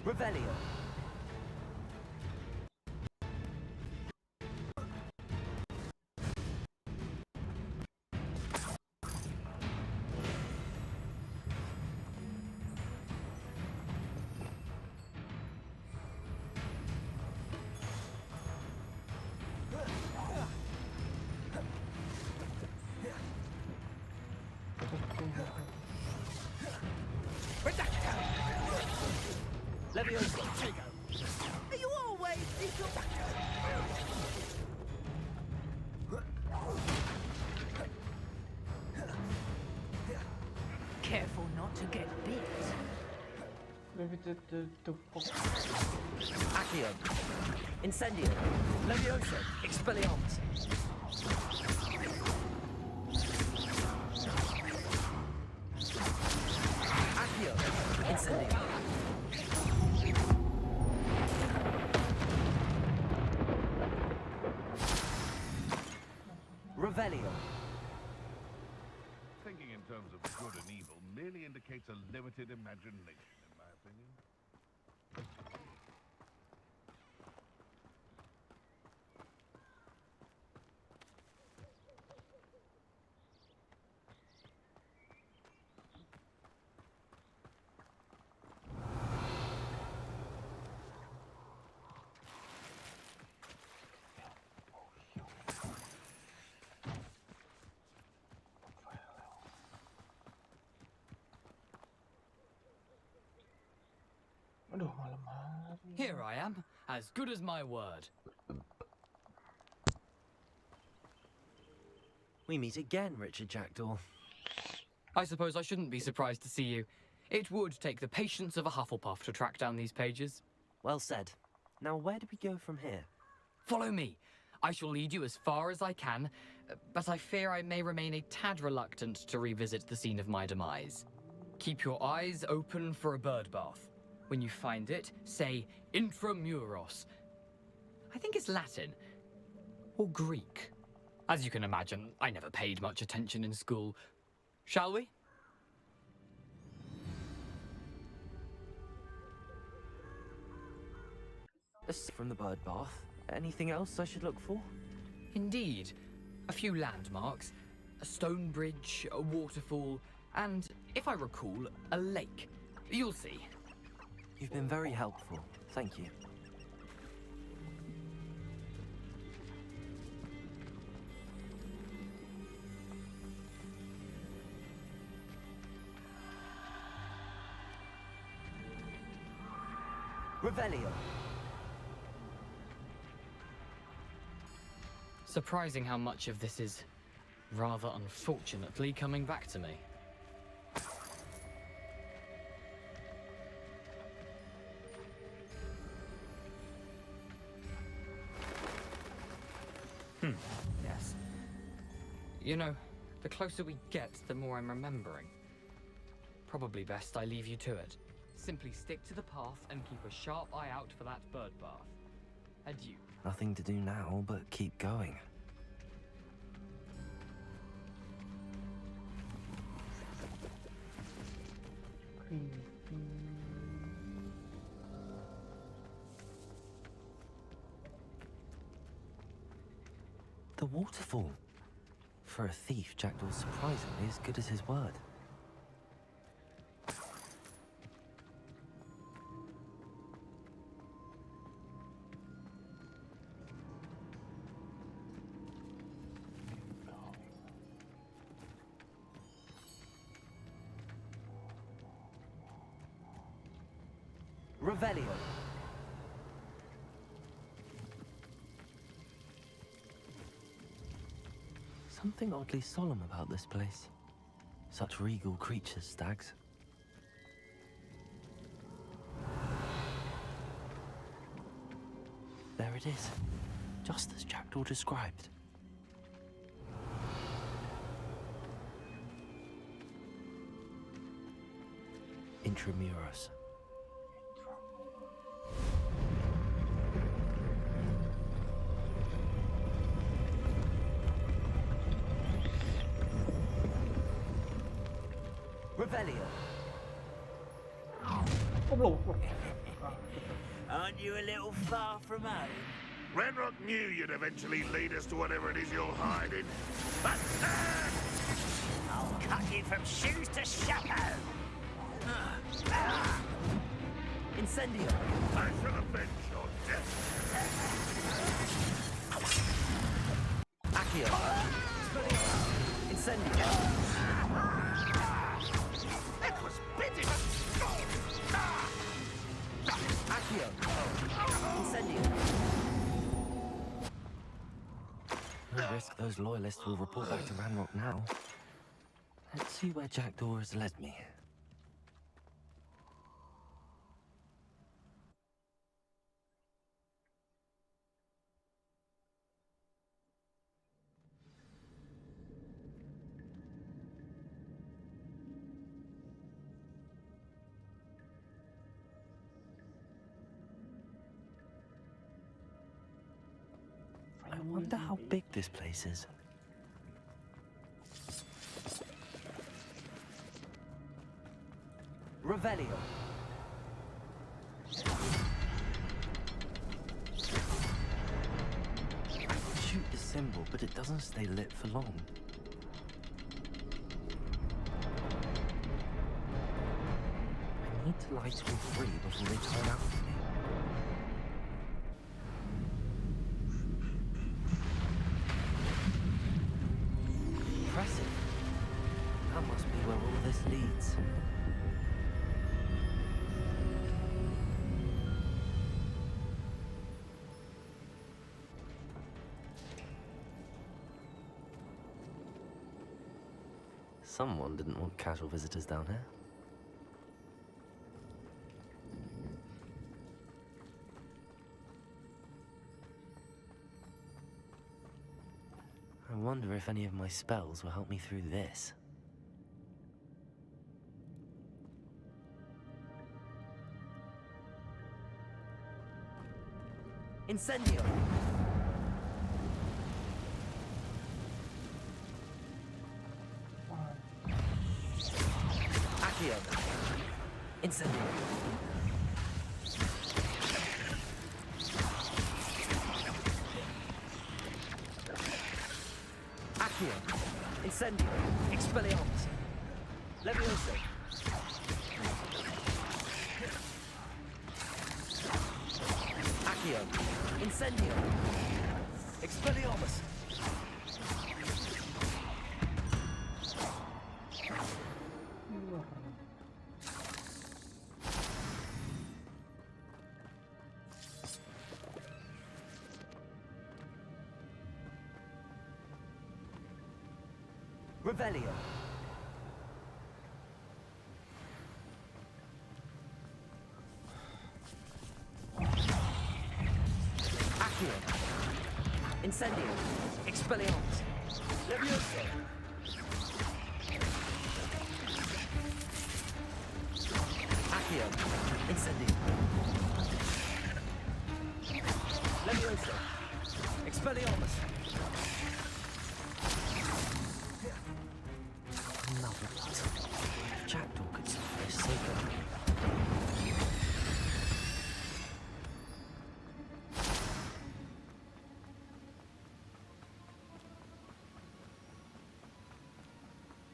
Revelio! Levioso! Are you always little? Careful not to get bit. Accio! Incendio! Levioso! Expelliarmus! Accio! Incendio! Revelio! Thinking in terms of good and evil merely indicates a limited imagination, in my opinion. Here I am, as good as my word. We meet again, Richard Jackdaw. I suppose I shouldn't be surprised to see you. It would take the patience of a Hufflepuff to track down these pages. Well said. Now, where do we go from here? Follow me. I shall lead you as far as I can, but I fear I may remain a tad reluctant to revisit the scene of my demise. Keep your eyes open for a bird bath. When you find it, say intramuros. I think it's Latin. Or Greek. As you can imagine, I never paid much attention in school. Shall we? From the bird bath, anything else I should look for? Indeed. A few landmarks. A stone bridge, a waterfall, and, if I recall, a lake. You'll see. You've been very helpful. Thank you. Revelio. Surprising how much of this is, rather unfortunately, coming back to me. Yes. You know, the closer we get, the more I'm remembering. Probably best I leave you to it. Simply stick to the path and keep a sharp eye out for that bird bath. Adieu. Nothing to do now but keep going. The waterfall. For a thief, Jackdaw's surprisingly as good as his word. Revelio. Something oddly solemn about this place. Such regal creatures, stags. There it is, just as Jackdaw described. Intramuros. Revelio. Aren't you a little far from home? Renrock knew you'd eventually lead us to whatever it is you're hiding. But I'll cut you from shoes to shadow. Incendio. I shall avenge your death. Accio. Incendio. That was pity. Accio. Incendio. No risk those loyalists will report back to Ranrock now. Let's see where Jackdaw has led me. I wonder how big this place is. Revelio. Shoot the symbol, but it doesn't stay lit for long. I need to light all three before they turn out for me. Impressive. That must be where all this leads. Someone didn't want casual visitors down here. I wonder if any of my spells will help me through this. Incendio! Accio! Incendio! Accio! Incendio! Expelliarmus! Levioso! Accio! Incendio! Expelliarmus! Revelio! Accio! Incendio! Expelliarmus! Levioso! Accio! Incendio! Levioso! Expelliarmus! Another puzzle. If Jackdaw could solve this, so good.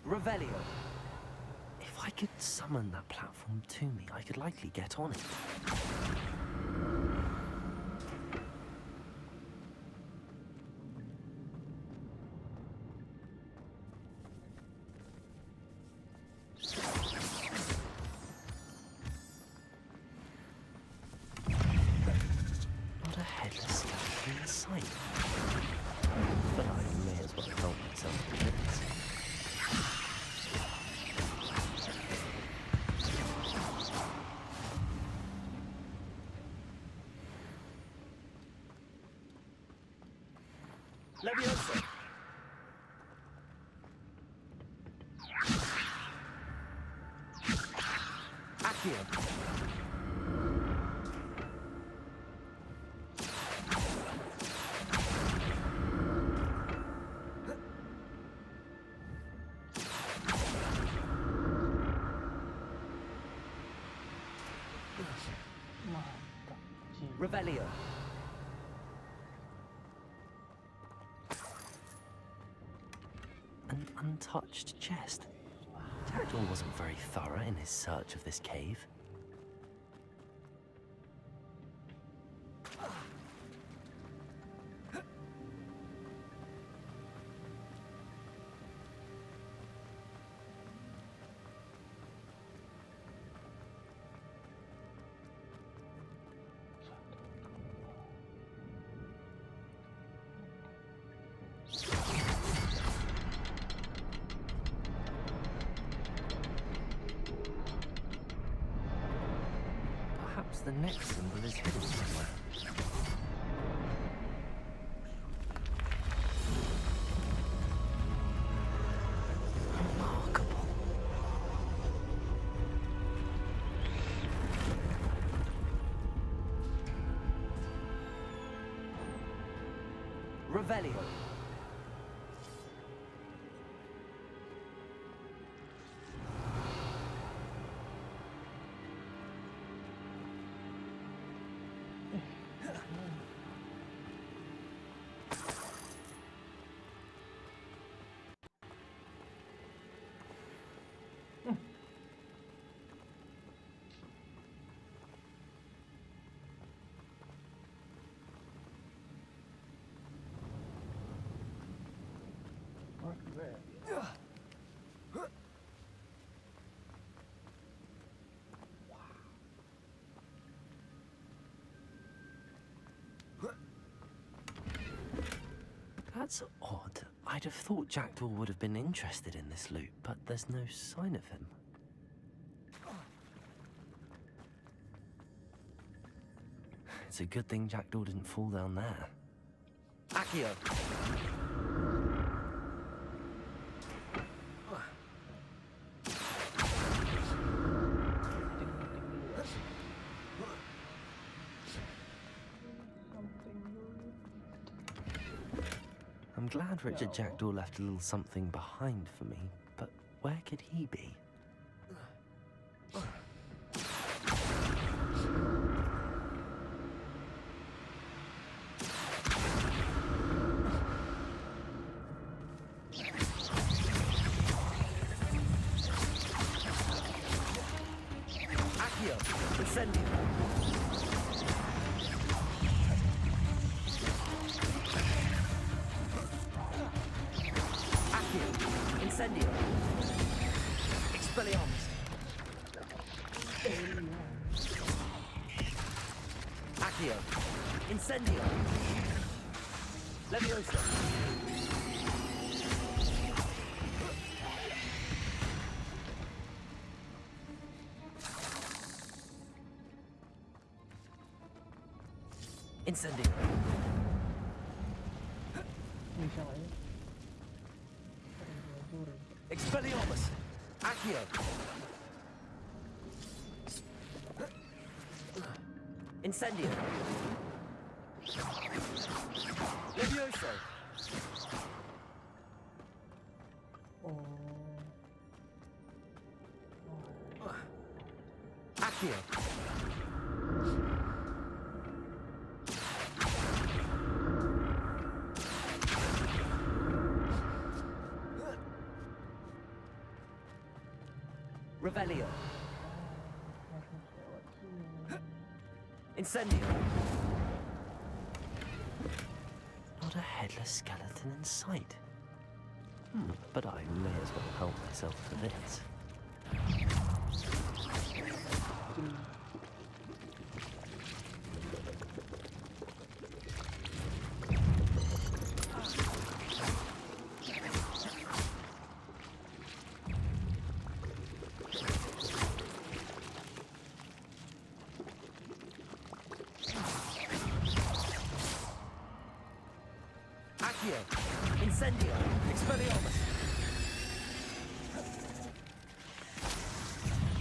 Revelio. If I could summon that platform to me, I could likely get on it. Not a headless skeleton in sight. But I may as well help myself to this. Levioso! Accio! Revelio! An untouched chest. Jackdaw wasn't very thorough in his search of this cave. Perhaps the next symbol is hidden somewhere. Remarkable. Revelio. That's odd. I'd have thought Jackdaw would have been interested in this loot, but there's no sign of him. It's a good thing Jackdaw didn't fall down there. Accio! I'm glad Richard Jackdaw left a little something behind for me, but where could he be? Accio! Incendio! Incendio! Expelliarmus! Accio! Incendio! Leviosa! Incendio! Expelliarmus! Accio! Incendio! Levioso! Accio! Revelio. Incendio. Not a headless skeleton in sight. But I may as well help myself to this. Incendio! Expelliarmus!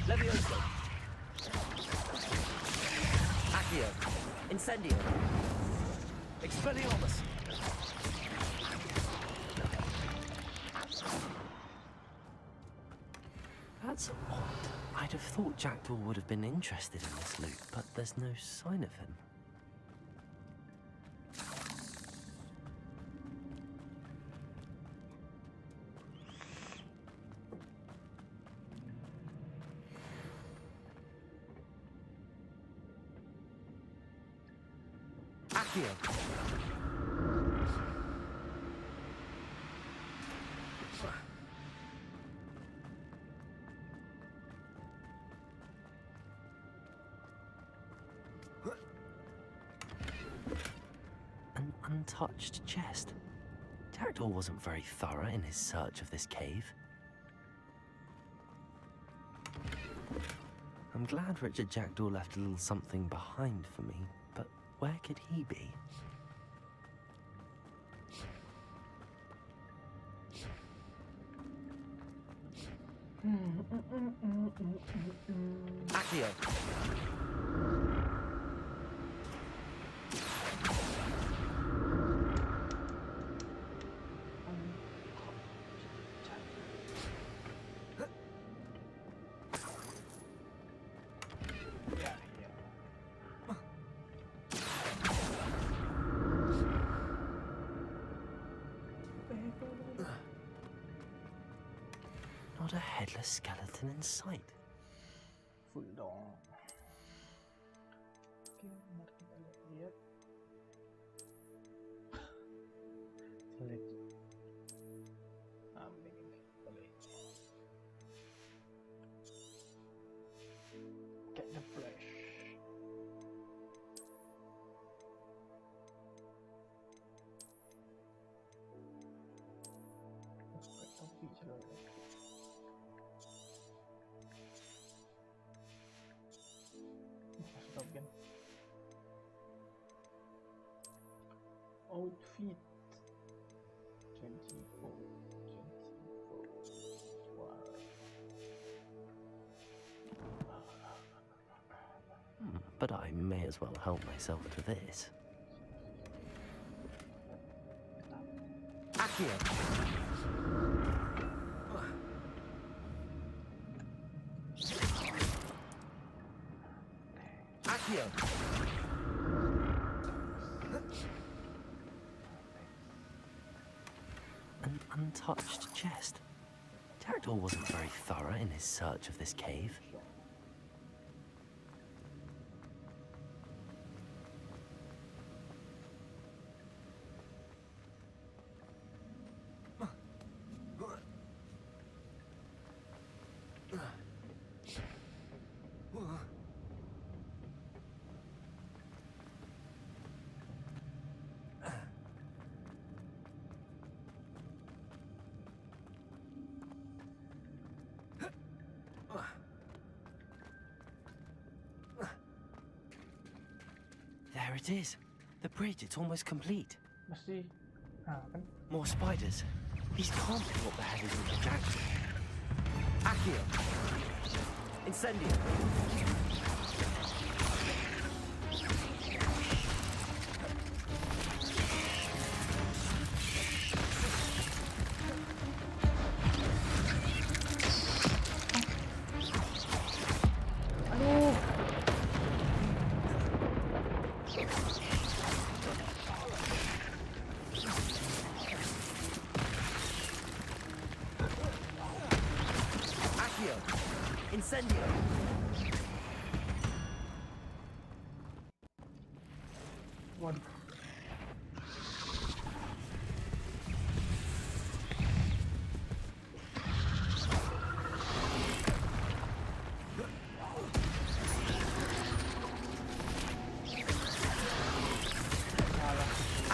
Levioso! Accio! Incendio! Expelliarmus! That's odd. I'd have thought Jackdaw would have been interested in this loot, but there's no sign of him. An untouched chest. Jackdaw wasn't very thorough in his search of this cave. I'm glad Richard Jackdaw left a little something behind for me, but where could he be? Accio! Not a headless skeleton in sight. Full dong. Oke, mari kita lihat. Select. Ambil ini, boleh. Get the flesh. outfit เฉยstop again outfit 24 But I may as well help myself to this. Accio! Accio! An untouched chest. Jackdaw wasn't very thorough in his search of this cave. There it is. The bridge, it's almost complete. Mesti kan? More spiders. These can't be what the hell is with the jacket. Accio! Incendio! Incendio! Waduh.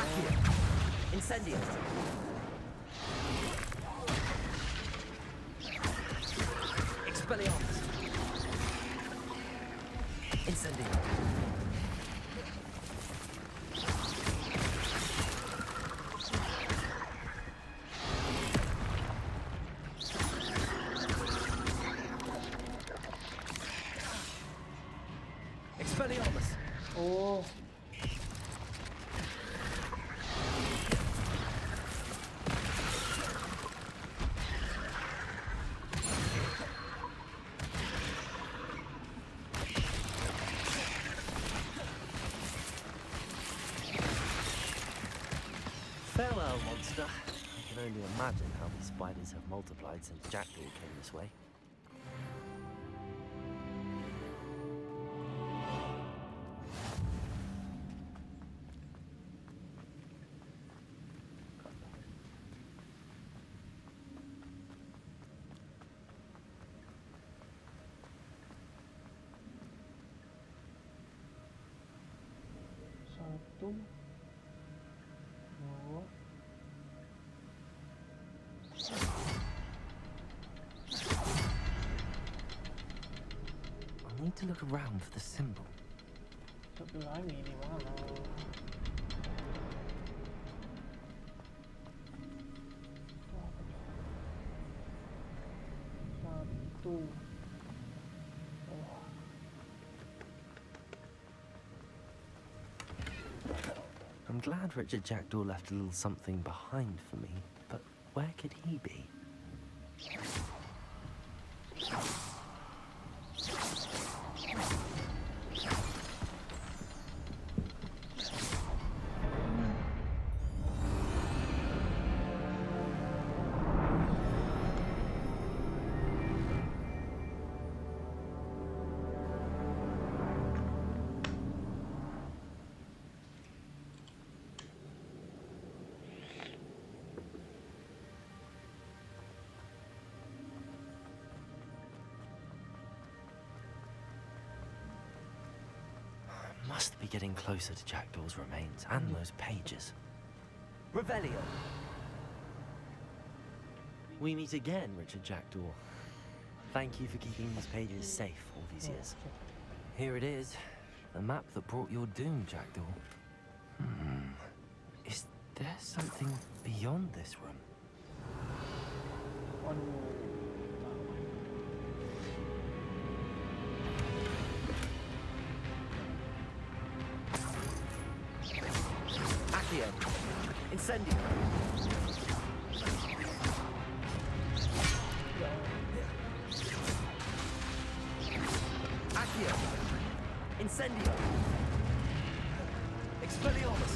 Accio! Incendio! Expelliarmus! Incendio! Expelliarmus! Oh. Farewell, monster. I can only imagine how these spiders have multiplied since Jackdaw came this way. Satu. Dua. I need to look around for the symbol. Satu lagi di mana? Satu. I'm glad Richard Jackdaw left a little something behind for me, but where could he be? Must be getting closer to Jackdaw's remains and those pages. Revelio! We meet again, Richard Jackdaw. Thank you for keeping these pages safe all these years. Here it is, the map that brought your doom, Jackdaw. Is there something beyond this room? Accio! Incendio! Accio! Incendio! Expelliarmus!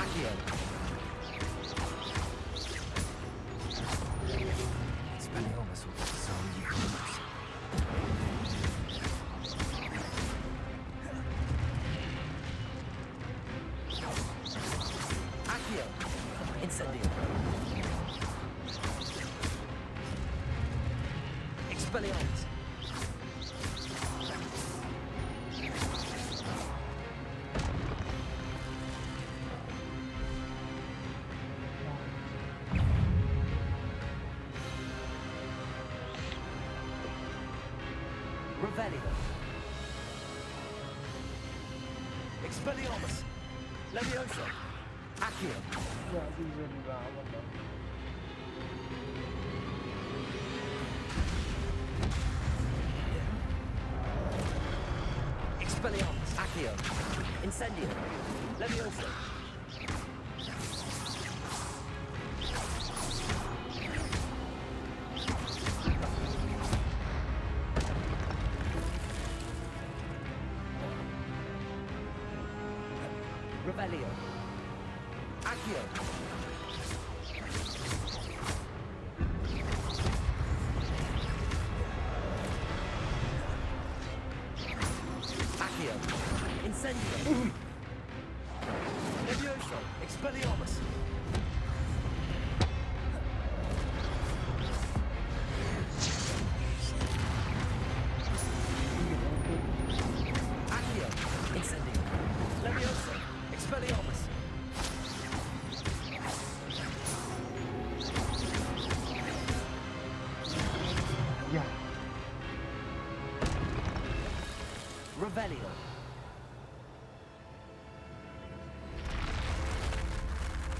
Accio! Expelliarmus will disarm you groups. Accio! Incendio! Expelliarmus! Revelio. Expelliarmus. Levioso. Accio. Expelliarmus. Accio. Incendio. Levioso. Revelio. Accio. Accio. Incendio. Levioso. Expelliarmus. Accio. Incendio. Levioso. Expelliarmus. Yeah. Revelio.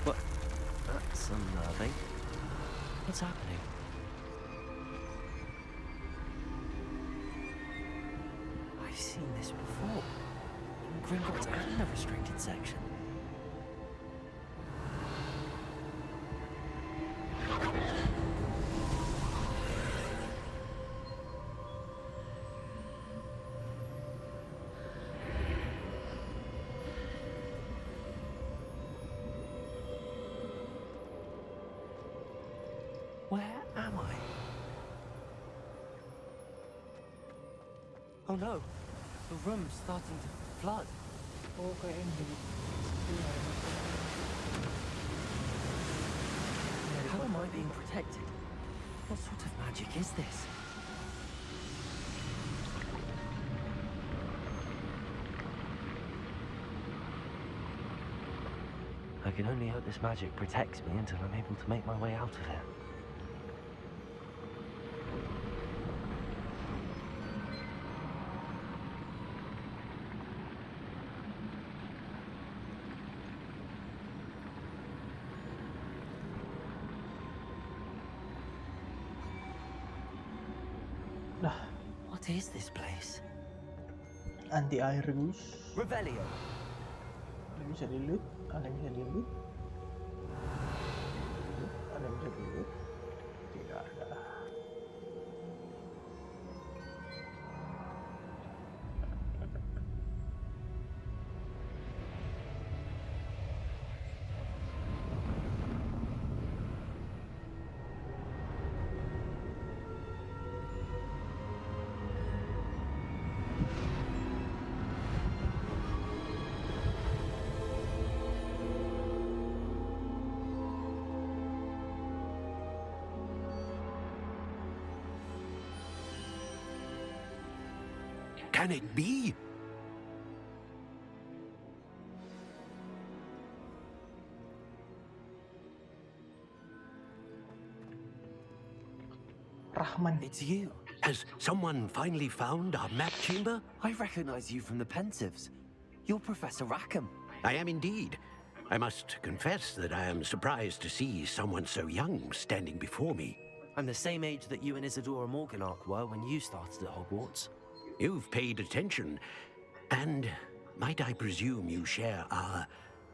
What? That's unnerving. What's happening? I've seen this before. In Gringotts and the restricted section. Where am I? Oh no, the room's starting to flood. Oh, kayak ini. How am I being protected? What sort of magic is this? I can only hope this magic protects me until I'm able to make my way out of here. What is this place? Anti air gus. Revelio. Ada bisa di loot, ada bisa di loot. Ada bisa di loot. Tidak ada. Can it be? Rahman. It's you. Has someone finally found our map chamber? I recognize you from the Pensieves. You're Professor Rackham. I am indeed. I must confess that I am surprised to see someone so young standing before me. I'm the same age that you and Isadora Morganach were when you started at Hogwarts. You've paid attention, and might I presume you share our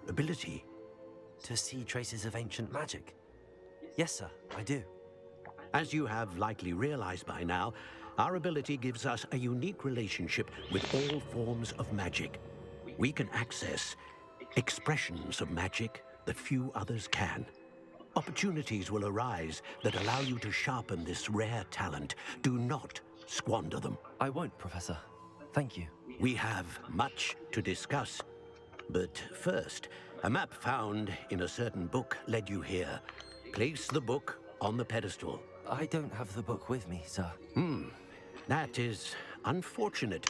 ability? To see traces of ancient magic? Yes, sir, I do. As you have likely realized by now, our ability gives us a unique relationship with all forms of magic. We can access expressions of magic that few others can. Opportunities will arise that allow you to sharpen this rare talent. Do not squander them. I won't, Professor. Thank you. We have much to discuss. But first, a map found in a certain book led you here. Place the book on the pedestal. I don't have the book with me, sir. That is unfortunate.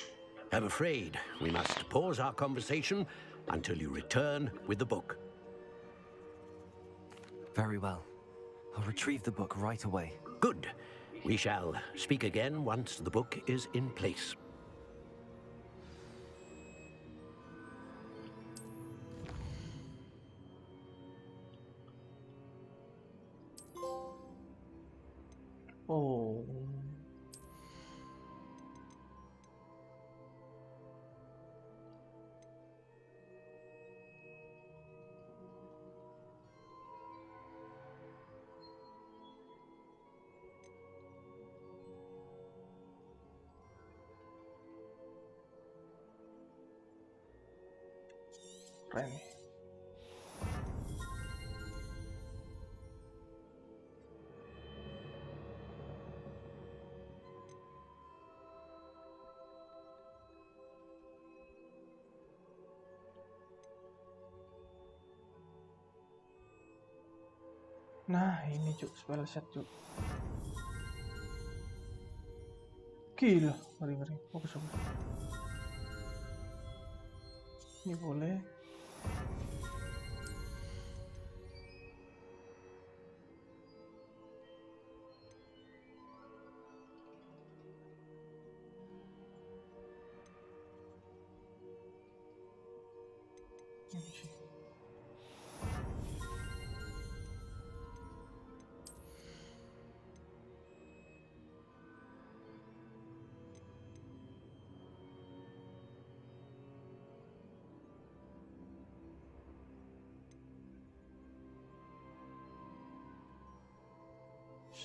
I'm afraid we must pause our conversation until you return with the book. Very well. I'll retrieve the book right away. Good. We shall speak again once the book is in place. Oh. Keren. Nah, ini cuk, spell set cuk. Gila, ngeri-ngeri. Fokus. Ini boleh.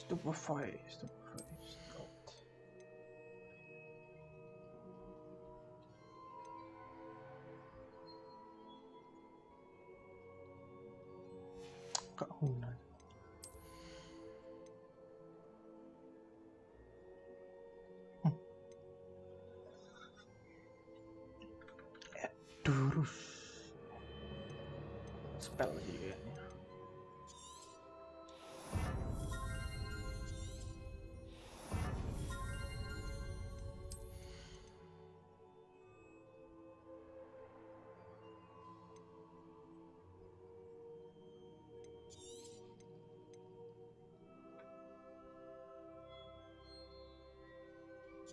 Stupefy, stop. Kak Huna. Durus. Spell juga ya.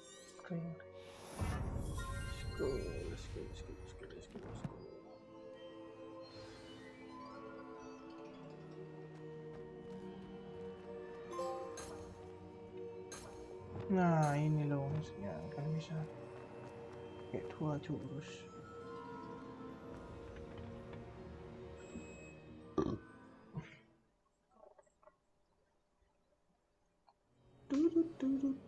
Let's go. Nah, ini loh maksudnya kan bisa kayak 2 jurus.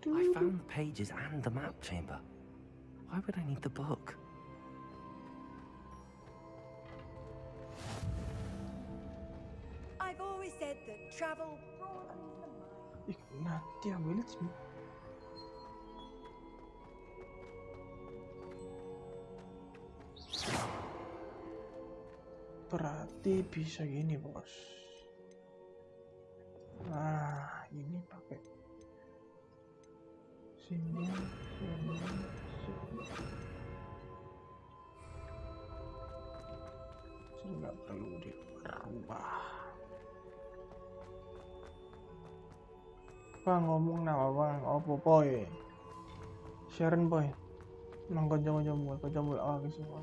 I found the pages and the map chamber. Why would I need the book? I've always said that travel broadens the mind. Nanti ambil sih. Berarti bisa gini, bos. Nah, ini pakai sini. Jadi nggak perlu dirubah. Bang ngomong nama bang, opo boy? Sharon boy, nang kanca-kanca ke semua.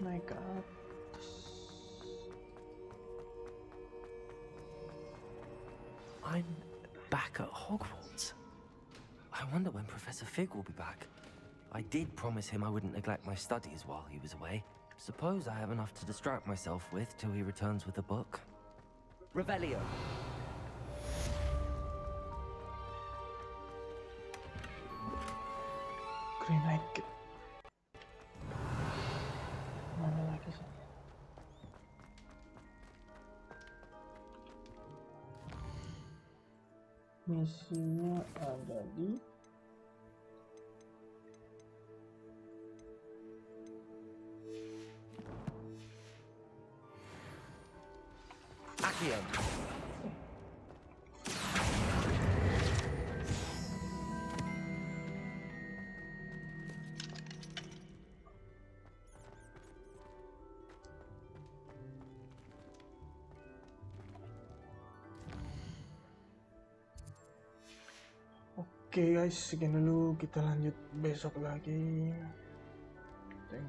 Naik ke atas. I'm back at Hogwarts. I wonder when Professor Fig will be back. I did promise him I wouldn't neglect my studies while he was away. Suppose I have enough to distract myself with till he returns with a book. Revelio. Green light. Mana lagi sih? Misinya ada di Accio. Oke guys, sekian dulu, kita lanjut besok lagi. Thank you.